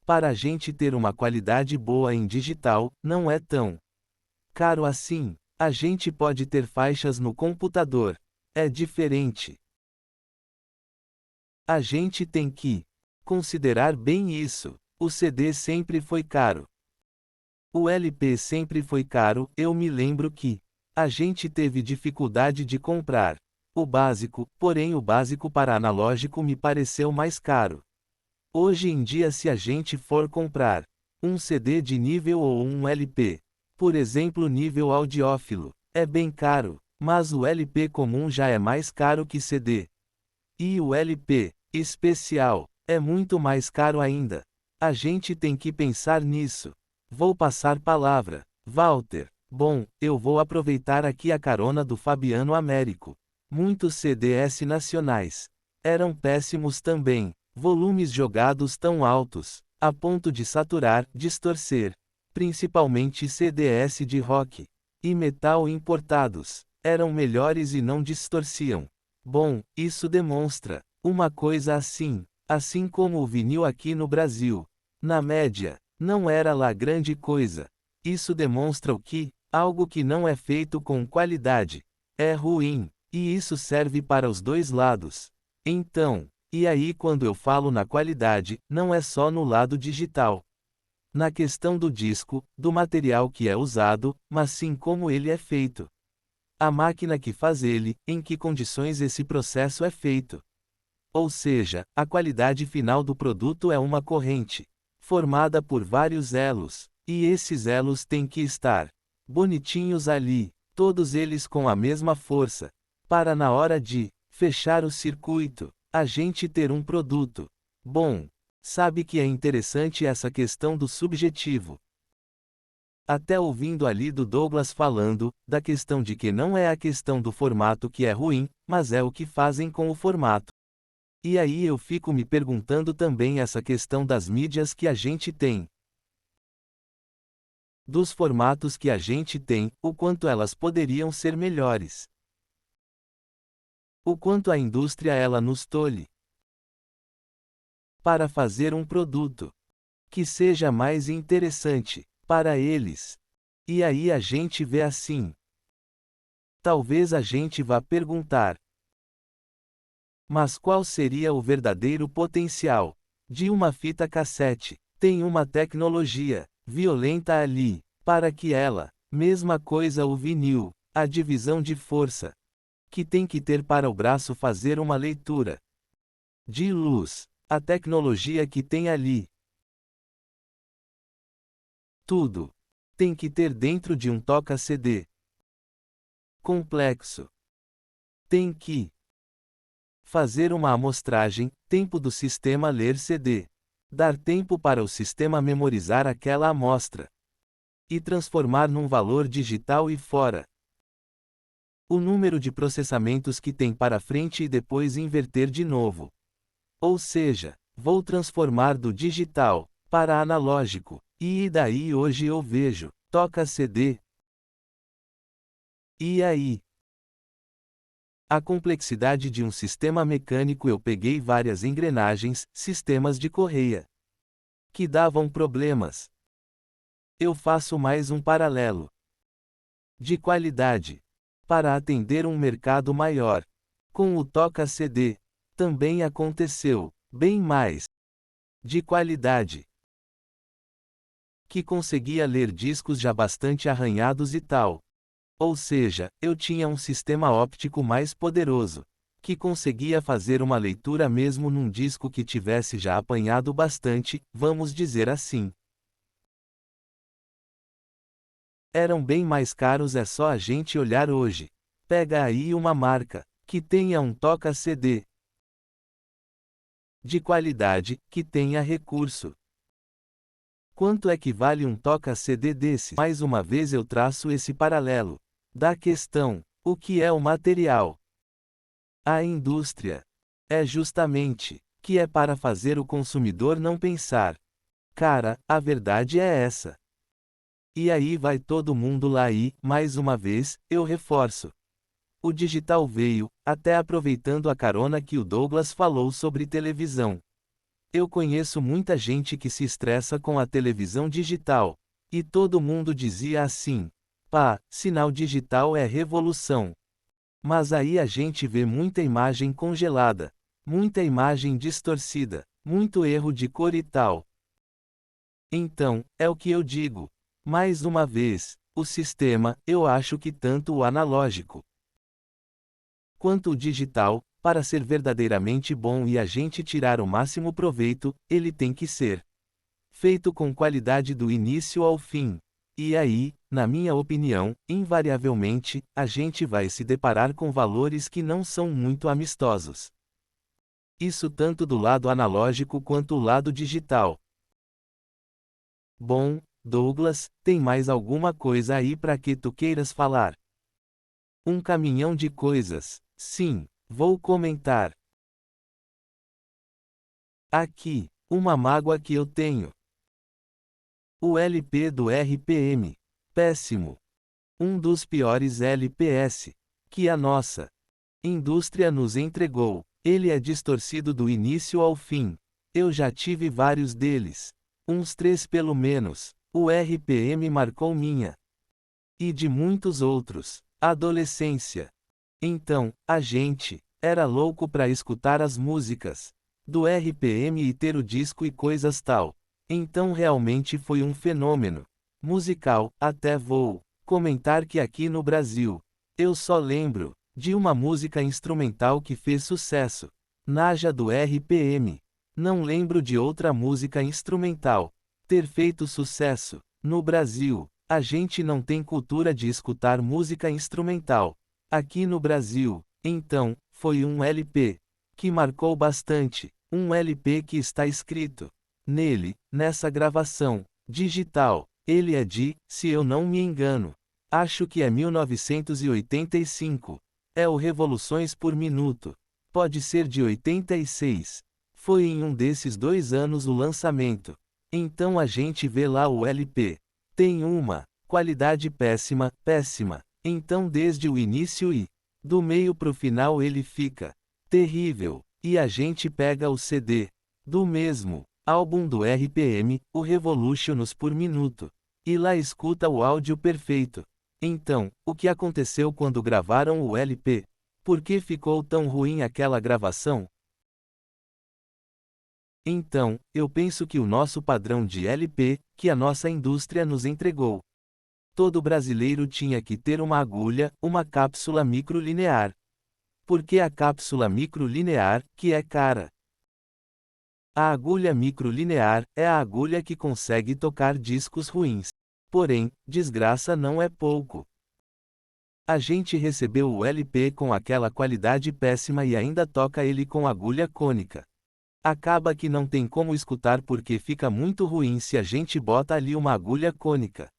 Para a gente ter uma qualidade boa em digital, não é tão caro assim. A gente pode ter faixas no computador. É diferente. A gente tem que considerar bem isso. O CD sempre foi caro. O LP sempre foi caro, eu me lembro que a gente teve dificuldade de comprar o básico, porém o básico para analógico me pareceu mais caro. Hoje em dia, se a gente for comprar um CD de nível ou um LP, por exemplo, nível audiófilo, é bem caro, mas o LP comum já é mais caro que CD. E o LP especial é muito mais caro ainda. A gente tem que pensar nisso. Vou passar palavra, Walter. Bom, eu vou aproveitar aqui a carona do Fabiano Américo. Muitos CDs nacionais eram péssimos também. Volumes jogados tão altos, a ponto de saturar, distorcer. Principalmente CDs de rock e metal importados. Eram melhores e não distorciam. Bom, isso demonstra uma coisa assim como o vinil aqui no Brasil. Na média, não era lá grande coisa. Isso demonstra o que? Algo que não é feito com qualidade. É ruim. E isso serve para os dois lados. Então, e aí quando eu falo na qualidade, não é só no lado digital. Na questão do disco, do material que é usado, mas sim como ele é feito. A máquina que faz ele, em que condições esse processo é feito. Ou seja, a qualidade final do produto é uma corrente, formada por vários elos, e esses elos têm que estar bonitinhos ali, todos eles com a mesma força, para na hora de fechar o circuito, a gente ter um produto bom. Sabe que é interessante essa questão do subjetivo. Até ouvindo ali do Douglas falando, da questão de que não é a questão do formato que é ruim, mas é o que fazem com o formato. E aí eu fico me perguntando também essa questão das mídias que a gente tem. Dos formatos que a gente tem, o quanto elas poderiam ser melhores. O quanto a indústria ela nos tolhe para fazer um produto que seja mais interessante para eles. E aí a gente vê assim. Talvez a gente vá perguntar: mas qual seria o verdadeiro potencial de uma fita cassete? Tem uma tecnologia violenta ali, para que ela, mesma coisa o vinil, a divisão de força que tem que ter para o braço fazer uma leitura de luz, a tecnologia que tem ali. Tudo tem que ter dentro de um toca-CD complexo. Tem que fazer uma amostragem, tempo do sistema ler CD. Dar tempo para o sistema memorizar aquela amostra. E transformar num valor digital e fora. O número de processamentos que tem para frente e depois inverter de novo. Ou seja, vou transformar do digital para analógico. E daí hoje eu vejo, toca CD. E aí? A complexidade de um sistema mecânico, eu peguei várias engrenagens, sistemas de correia que davam problemas. Eu faço mais um paralelo. De qualidade. Para atender um mercado maior. Com o Toca CD. Também aconteceu, bem mais. De qualidade. Que conseguia ler discos já bastante arranhados e tal. Ou seja, eu tinha um sistema óptico mais poderoso, que conseguia fazer uma leitura mesmo num disco que tivesse já apanhado bastante, vamos dizer assim. Eram bem mais caros, é só a gente olhar hoje. Pega aí uma marca, que tenha um toca-CD de qualidade, que tenha recurso. Quanto é que vale um toca-CD desse? Mais uma vez eu traço esse paralelo da questão: o que é o material? A indústria. É justamente que é para fazer o consumidor não pensar. Cara, a verdade é essa. E aí vai todo mundo lá e, mais uma vez, eu reforço. O digital veio, até aproveitando a carona que o Douglas falou sobre televisão. Eu conheço muita gente que se estressa com a televisão digital. E todo mundo dizia assim: pá, sinal digital é revolução. Mas aí a gente vê muita imagem congelada, muita imagem distorcida, muito erro de cor e tal. Então, é o que eu digo. Mais uma vez, o sistema, eu acho que tanto o analógico quanto o digital, para ser verdadeiramente bom e a gente tirar o máximo proveito, ele tem que ser feito com qualidade do início ao fim. E aí, na minha opinião, invariavelmente, a gente vai se deparar com valores que não são muito amistosos. Isso tanto do lado analógico quanto do lado digital. Bom, Douglas, tem mais alguma coisa aí para que tu queiras falar? Um caminhão de coisas. Sim, vou comentar. Aqui, uma mágoa que eu tenho. O LP do RPM. Péssimo. Um dos piores LPS que a nossa indústria nos entregou. Ele é distorcido do início ao fim. Eu já tive vários deles. Uns 3 pelo menos. O RPM marcou minha. E de muitos outros. Adolescência. Então, a gente era louco pra escutar as músicas do RPM e ter o disco e coisas tal. Então realmente foi um fenômeno musical. Até vou comentar que aqui no Brasil, eu só lembro de uma música instrumental que fez sucesso, Naja do RPM. Não lembro de outra música instrumental ter feito sucesso. No Brasil, a gente não tem cultura de escutar música instrumental. Aqui no Brasil, então, foi um LP que marcou bastante, um LP que está escrito nele, nessa gravação digital. Ele é de, se eu não me engano, acho que é 1985. É o Revoluções por Minuto. Pode ser de 86. Foi em um desses 2 anos o lançamento. Então a gente vê lá o LP. Tem uma qualidade péssima, péssima. Então desde o início e do meio pro final ele fica terrível. E a gente pega o CD do mesmo álbum do RPM, o Revolutions por Minuto, e lá escuta o áudio perfeito. Então, o que aconteceu quando gravaram o LP? Por que ficou tão ruim aquela gravação? Então, eu penso que o nosso padrão de LP, que a nossa indústria nos entregou. Todo brasileiro tinha que ter uma agulha, uma cápsula microlinear. Porque a cápsula microlinear, que é cara. A agulha microlinear é a agulha que consegue tocar discos ruins. Porém, desgraça não é pouco. A gente recebeu o LP com aquela qualidade péssima e ainda toca ele com agulha cônica. Acaba que não tem como escutar porque fica muito ruim se a gente bota ali uma agulha cônica.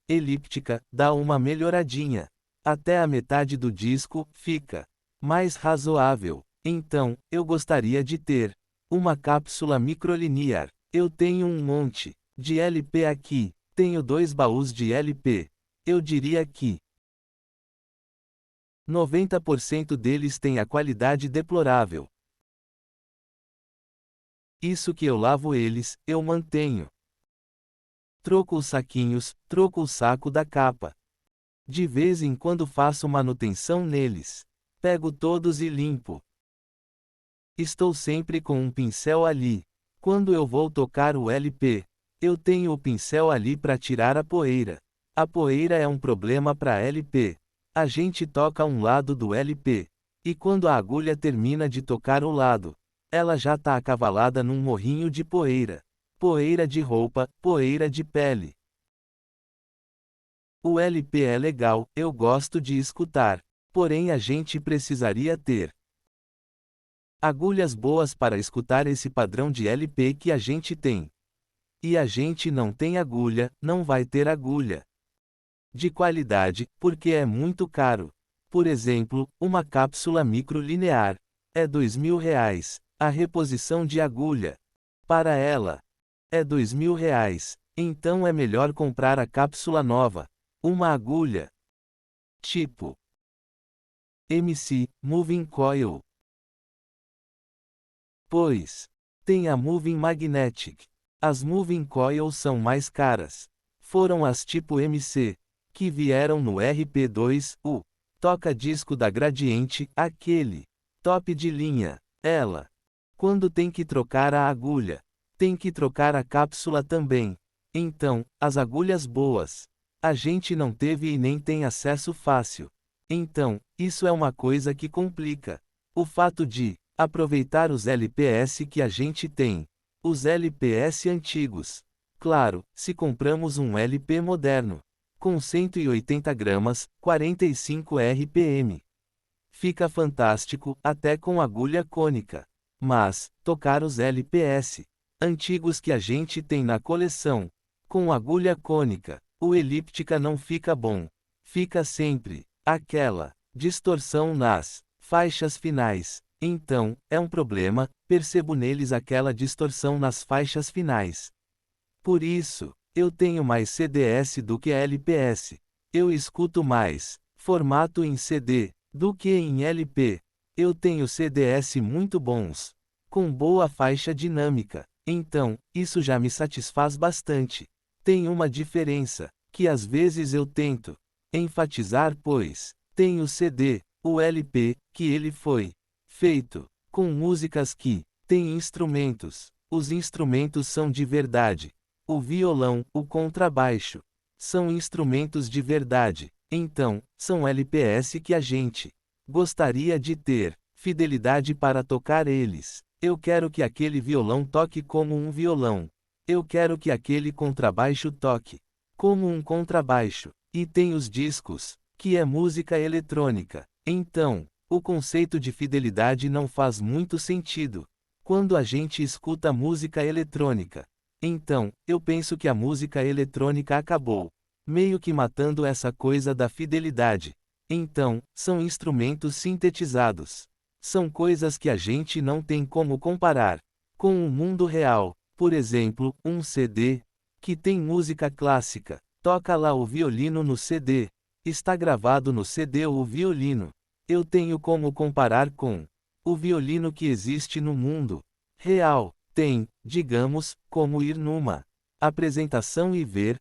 Elíptica, dá uma melhoradinha. Até a metade do disco, fica mais razoável. Então, eu gostaria de ter uma cápsula microlinear. Eu tenho um monte de LP aqui. Tenho 2 baús de LP. Eu diria que 90% deles têm a qualidade deplorável. Isso que eu lavo eles, eu mantenho. Troco os saquinhos, troco o saco da capa. De vez em quando faço manutenção neles. Pego todos e limpo. Estou sempre com um pincel ali. Quando eu vou tocar o LP, eu tenho o pincel ali para tirar a poeira. A poeira é um problema para LP. A gente toca um lado do LP. E quando a agulha termina de tocar o lado, ela já tá acavalada num morrinho de poeira. Poeira de roupa, poeira de pele. O LP é legal, eu gosto de escutar. Porém a gente precisaria ter agulhas boas para escutar esse padrão de LP que a gente tem. E a gente não tem agulha, não vai ter agulha de qualidade, porque é muito caro. Por exemplo, uma cápsula microlinear é R$ 2.000. A reposição de agulha para ela é R$ 2.000. Então é melhor comprar a cápsula nova. Uma agulha tipo MC Moving Coil. Pois tem a Moving Magnetic. As Moving Coils são mais caras. Foram as tipo MC que vieram no RP2, o toca-disco da Gradiente, aquele top de linha. Ela, quando tem que trocar a agulha, tem que trocar a cápsula também. Então, as agulhas boas, a gente não teve e nem tem acesso fácil. Então, isso é uma coisa que complica. O fato de aproveitar os LPS que a gente tem. Os LPS antigos. Claro, se compramos um LP moderno, com 180 gramas, 45 RPM. Fica fantástico, até com agulha cônica. Mas, tocar os LPS antigos que a gente tem na coleção, com agulha cônica, o elíptica não fica bom. Fica sempre aquela distorção nas faixas finais. Então, é um problema, percebo neles aquela distorção nas faixas finais. Por isso, eu tenho mais CDS do que LPS. Eu escuto mais formato em CD do que em LP. Eu tenho CDS muito bons, com boa faixa dinâmica. Então, isso já me satisfaz bastante. Tem uma diferença, que às vezes eu tento enfatizar, pois tem o CD, o LP, que ele foi feito com músicas que têm instrumentos. Os instrumentos são de verdade. O violão, o contrabaixo, são instrumentos de verdade. Então, são LPS que a gente gostaria de ter fidelidade para tocar eles. Eu quero que aquele violão toque como um violão. Eu quero que aquele contrabaixo toque como um contrabaixo. E tem os discos, que é música eletrônica. Então, o conceito de fidelidade não faz muito sentido quando a gente escuta música eletrônica. Então, eu penso que a música eletrônica acabou meio que matando essa coisa da fidelidade. Então, são instrumentos sintetizados. São coisas que a gente não tem como comparar com o mundo real. Por exemplo, um CD que tem música clássica. Toca lá o violino no CD. Está gravado no CD o violino. Eu tenho como comparar com o violino que existe no mundo real. Tem, digamos, como ir numa apresentação e ver,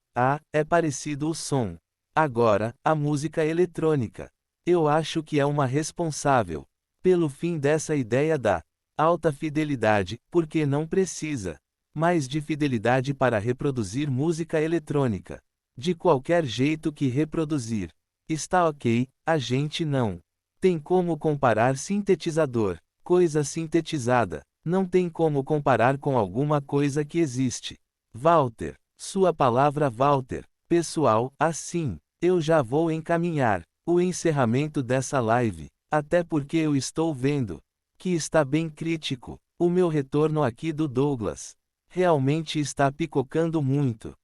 é parecido o som. Agora, a música eletrônica. Eu acho que é uma responsável pelo fim dessa ideia da alta fidelidade, porque não precisa mais de fidelidade para reproduzir música eletrônica. De qualquer jeito que reproduzir está ok, a gente não tem como comparar sintetizador, coisa sintetizada. Não tem como comparar com alguma coisa que existe. Walter, sua palavra Walter. Pessoal, assim, eu já vou encaminhar o encerramento dessa live, até porque eu estou vendo que está bem crítico. O meu retorno aqui do Douglas realmente está picocando muito.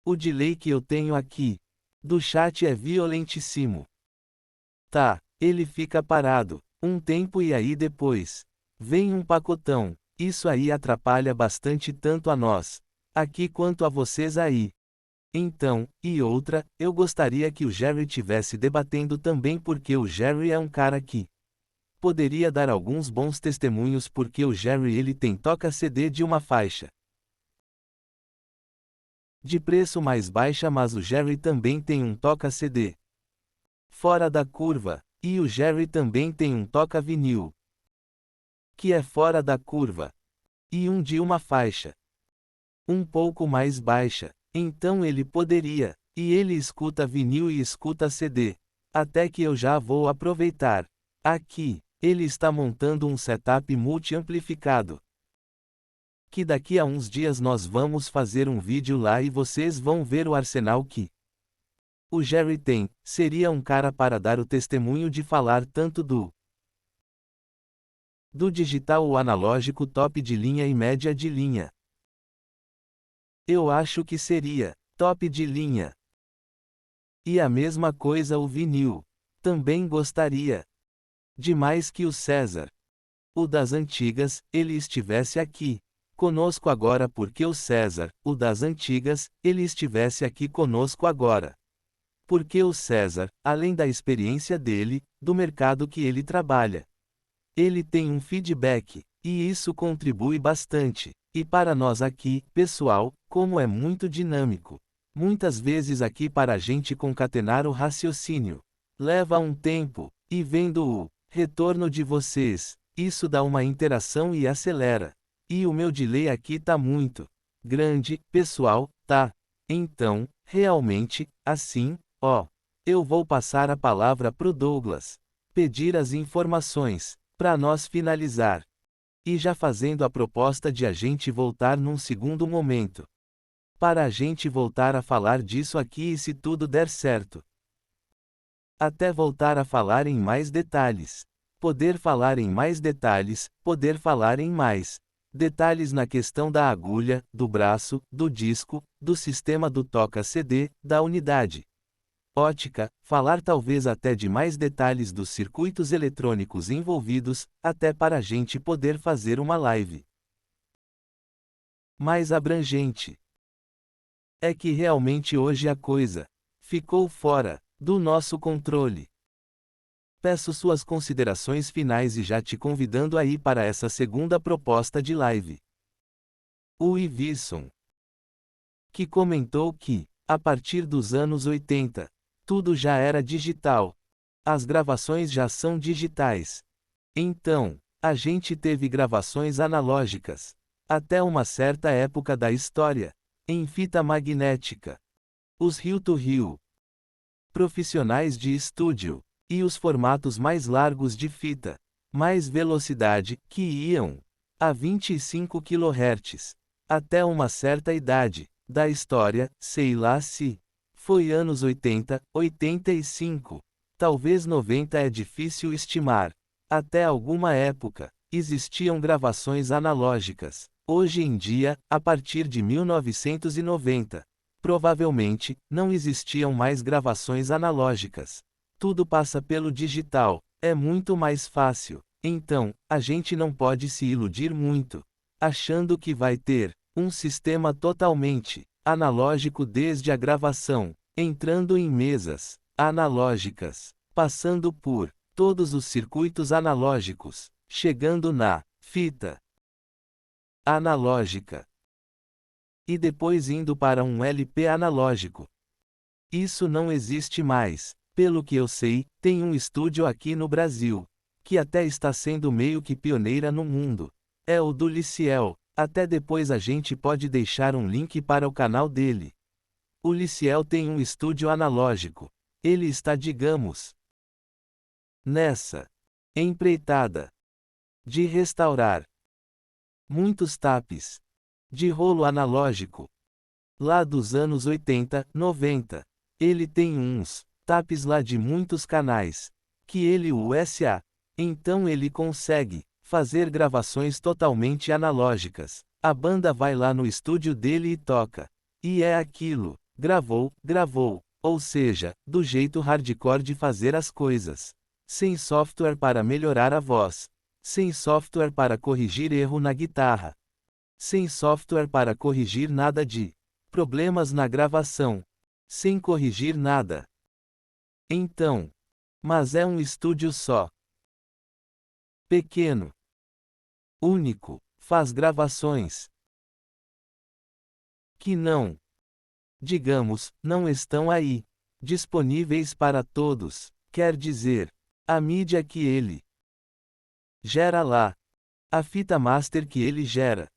O delay que eu tenho aqui do chat é violentíssimo. Tá, ele fica parado um tempo e aí depois vem um pacotão. Isso aí atrapalha bastante tanto a nós aqui quanto a vocês aí. Então, e outra, eu gostaria que o Jerry tivesse debatendo também, porque o Jerry é um cara que poderia dar alguns bons testemunhos, porque o Jerry ele tem toca CD de uma faixa De preço mais baixa, mas o Jerry também tem um toca-CD. Fora da curva. E o Jerry também tem um toca-vinil. Que é fora da curva. E um de uma faixa um pouco mais baixa. Então ele poderia. E ele escuta vinil e escuta CD. Até que eu já vou aproveitar. Aqui, ele está montando um setup multi-amplificado. Que daqui a uns dias nós vamos fazer um vídeo lá e vocês vão ver o arsenal que o Jerry tem. Seria um cara para dar o testemunho de falar tanto do digital ou analógico top de linha e média de linha. Eu acho que seria top de linha. E a mesma coisa o vinil. Também gostaria demais que o César, o das antigas, ele estivesse aqui conosco agora, porque o César, o das antigas, ele estivesse aqui conosco agora. Porque o César, além da experiência dele, do mercado que ele trabalha, ele tem um feedback, e isso contribui bastante. E para nós aqui, pessoal, como é muito dinâmico. Muitas vezes aqui para a gente concatenar o raciocínio, leva um tempo, e vendo o retorno de vocês, isso dá uma interação e acelera. E o meu delay aqui tá muito grande, pessoal, tá? Então, realmente, assim, ó, eu vou passar a palavra pro Douglas, pedir as informações, para nós finalizar. E já fazendo a proposta de a gente voltar num segundo momento. Para a gente voltar a falar disso aqui e se tudo der certo. Até voltar a falar em mais detalhes. Poder falar em mais detalhes, poder falar em mais detalhes na questão da agulha, do braço, do disco, do sistema do toca-CD, da unidade ótica, falar talvez até de mais detalhes dos circuitos eletrônicos envolvidos, até para a gente poder fazer uma live mais abrangente. É que realmente hoje a coisa ficou fora do nosso controle. Peço suas considerações finais e já te convidando aí para essa segunda proposta de live. O Iverson, que comentou que, a partir dos anos 80, tudo já era digital. As gravações já são digitais. Então, a gente teve gravações analógicas. Até uma certa época da história. Em fita magnética. Os Reel-to-Reel. Profissionais de estúdio. E os formatos mais largos de fita. Mais velocidade, que iam a 25 kHz. Até uma certa idade da história, sei lá se foi anos 80, 85. Talvez 90 é difícil estimar. Até alguma época, existiam gravações analógicas. Hoje em dia, a partir de 1990, provavelmente, não existiam mais gravações analógicas. Tudo passa pelo digital, é muito mais fácil. Então, a gente não pode se iludir muito, achando que vai ter um sistema totalmente analógico desde a gravação, entrando em mesas analógicas, passando por todos os circuitos analógicos, chegando na fita analógica e depois indo para um LP analógico. Isso não existe mais. Pelo que eu sei, tem um estúdio aqui no Brasil, que até está sendo meio que pioneira no mundo. É o do Liciel. Até depois a gente pode deixar um link para o canal dele. O Liciel tem um estúdio analógico. Ele está, digamos, nessa empreitada de restaurar muitos tapes de rolo analógico lá dos anos 80, 90. Ele tem uns tapes lá de muitos canais que ele USA. Então ele consegue fazer gravações totalmente analógicas. A banda vai lá no estúdio dele e toca. E é aquilo. Gravou. Ou seja, do jeito hardcore de fazer as coisas. Sem software para melhorar a voz. Sem software para corrigir erro na guitarra. Sem software para corrigir nada de problemas na gravação. Sem corrigir nada. Então. Mas é um estúdio só. Pequeno. Único. Faz gravações que não digamos, não estão aí, disponíveis para todos. Quer dizer, a mídia que ele gera lá, a fita master que ele gera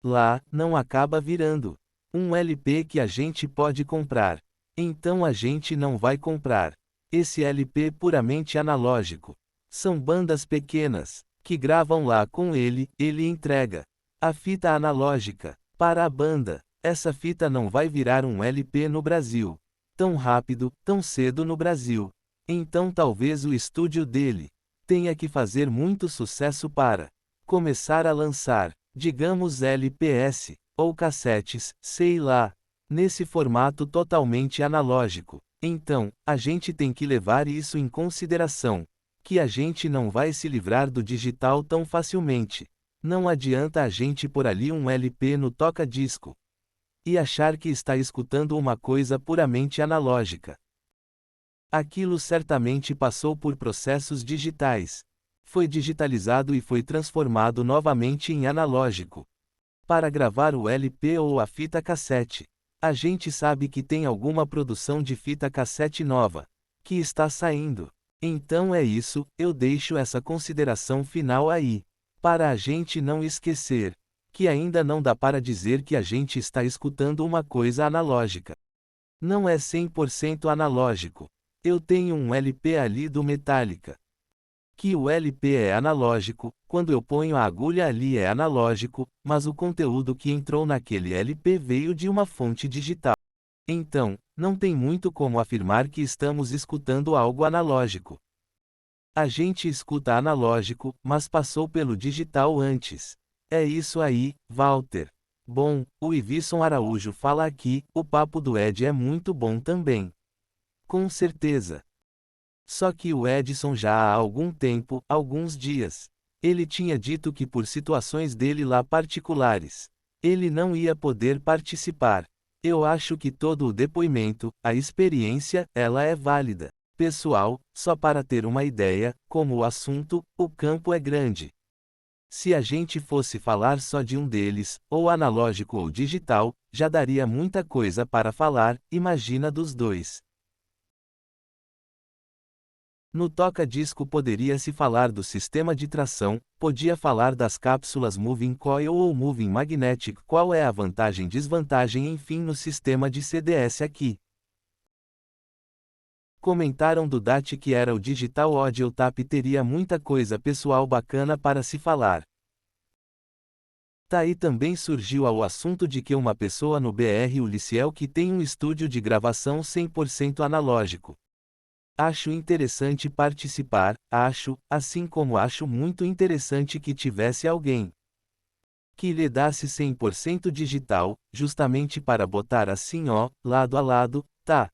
lá, não acaba virando um LP que a gente pode comprar. Então a gente não vai comprar esse LP puramente analógico. São bandas pequenas que gravam lá com ele entrega a fita analógica para a banda. Essa fita não vai virar um LP no Brasil tão rápido, tão cedo no Brasil. Então talvez o estúdio dele tenha que fazer muito sucesso para começar a lançar, digamos LPS, ou cassetes, sei lá, nesse formato totalmente analógico. Então, a gente tem que levar isso em consideração, que a gente não vai se livrar do digital tão facilmente. Não adianta a gente pôr ali um LP no toca-disco e achar que está escutando uma coisa puramente analógica. Aquilo certamente passou por processos digitais. Foi digitalizado e foi transformado novamente em analógico. Para gravar o LP ou a fita cassete, a gente sabe que tem alguma produção de fita cassete nova que está saindo. Então é isso, eu deixo essa consideração final aí, para a gente não esquecer que ainda não dá para dizer que a gente está escutando uma coisa analógica. Não é 100% analógico. Eu tenho um LP ali do Metallica, que o LP é analógico, quando eu ponho a agulha ali é analógico, mas o conteúdo que entrou naquele LP veio de uma fonte digital. Então, não tem muito como afirmar que estamos escutando algo analógico. A gente escuta analógico, mas passou pelo digital antes. É isso aí, Walter. Bom, o Ivisson Araújo fala aqui, o papo do Ed é muito bom também. Com certeza. Só que o Edson já há algum tempo, alguns dias, ele tinha dito que por situações dele lá particulares, ele não ia poder participar. Eu acho que todo o depoimento, a experiência, ela é válida. Pessoal, só para ter uma ideia, como o assunto, o campo é grande. Se a gente fosse falar só de um deles, ou analógico ou digital, já daria muita coisa para falar, imagina dos dois. No toca-disco poderia-se falar do sistema de tração, podia falar das cápsulas Moving Coil ou Moving Magnetic, qual é a vantagem e desvantagem enfim no sistema de CDS aqui. Comentaram do DAT que era o Digital Audio Tap, teria muita coisa pessoal bacana para se falar. Daí também surgiu o assunto de que uma pessoa no BR Uliciel que tem um estúdio de gravação 100% analógico. Acho interessante participar, assim como acho muito interessante que tivesse alguém que lhe desse 100% digital, justamente para botar assim ó, lado a lado, tá?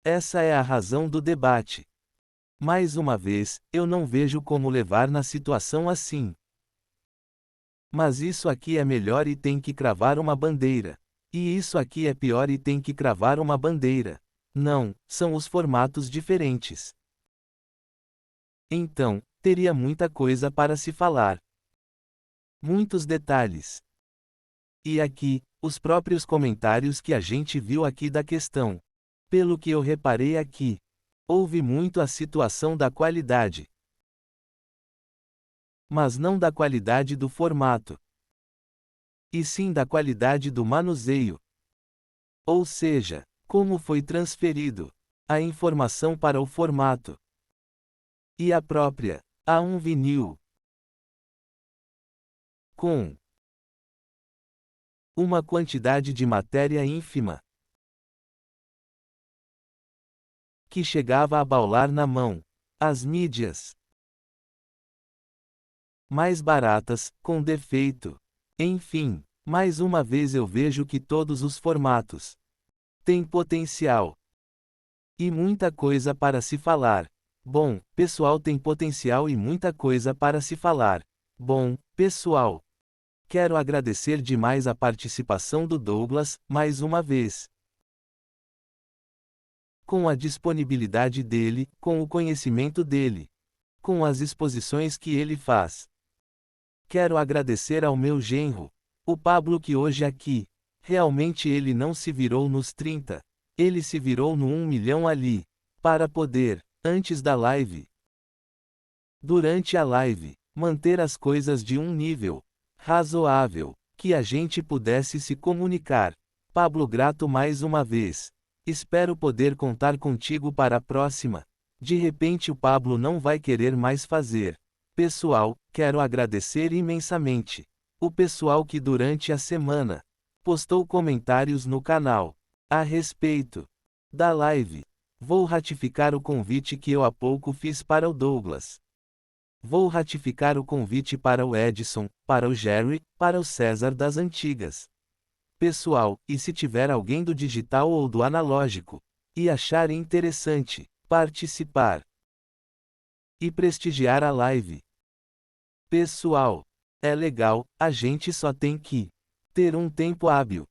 Essa é a razão do debate. Mais uma vez, eu não vejo como levar na situação assim. Mas isso aqui é melhor e tem que cravar uma bandeira. E isso aqui é pior e tem que cravar uma bandeira. Não, são os formatos diferentes. Então, teria muita coisa para se falar. Muitos detalhes. E aqui, os próprios comentários que a gente viu aqui da questão. Pelo que eu reparei aqui, houve muito a situação da qualidade. Mas não da qualidade do formato. E sim da qualidade do manuseio. Ou seja, como foi transferido a informação para o formato. E a própria, a um vinil. Com uma quantidade de matéria ínfima, que chegava a baular na mão. As mídias mais baratas, com defeito. Enfim, mais uma vez eu vejo que todos os formatos têm potencial. E muita coisa para se falar. Bom, pessoal, tem potencial e muita coisa para se falar. Bom, pessoal, quero agradecer demais a participação do Douglas, mais uma vez. Com a disponibilidade dele, com o conhecimento dele, com as exposições que ele faz. Quero agradecer ao meu genro, o Pablo, que hoje aqui Realmente ele não se virou nos 30. Ele se virou no 1 milhão ali. Para poder, antes da live. Durante a live, manter as coisas de um nível razoável, que a gente pudesse se comunicar. Pablo, grato mais uma vez. Espero poder contar contigo para a próxima. De repente o Pablo não vai querer mais fazer. Pessoal, quero agradecer imensamente o pessoal que durante a semana postou comentários no canal a respeito da live. Vou ratificar o convite que eu há pouco fiz para o Douglas. Vou ratificar o convite para o Edson, para o Jerry, para o César das antigas. Pessoal, e se tiver alguém do digital ou do analógico, e achar interessante participar e prestigiar a live. Pessoal, é legal, a gente só tem que ter um tempo hábil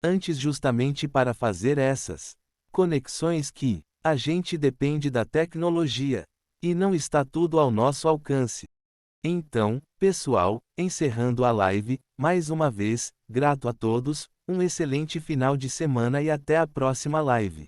antes justamente para fazer essas conexões que a gente depende da tecnologia e não está tudo ao nosso alcance. Então, pessoal, encerrando a live, mais uma vez, grato a todos, um excelente final de semana e até a próxima live.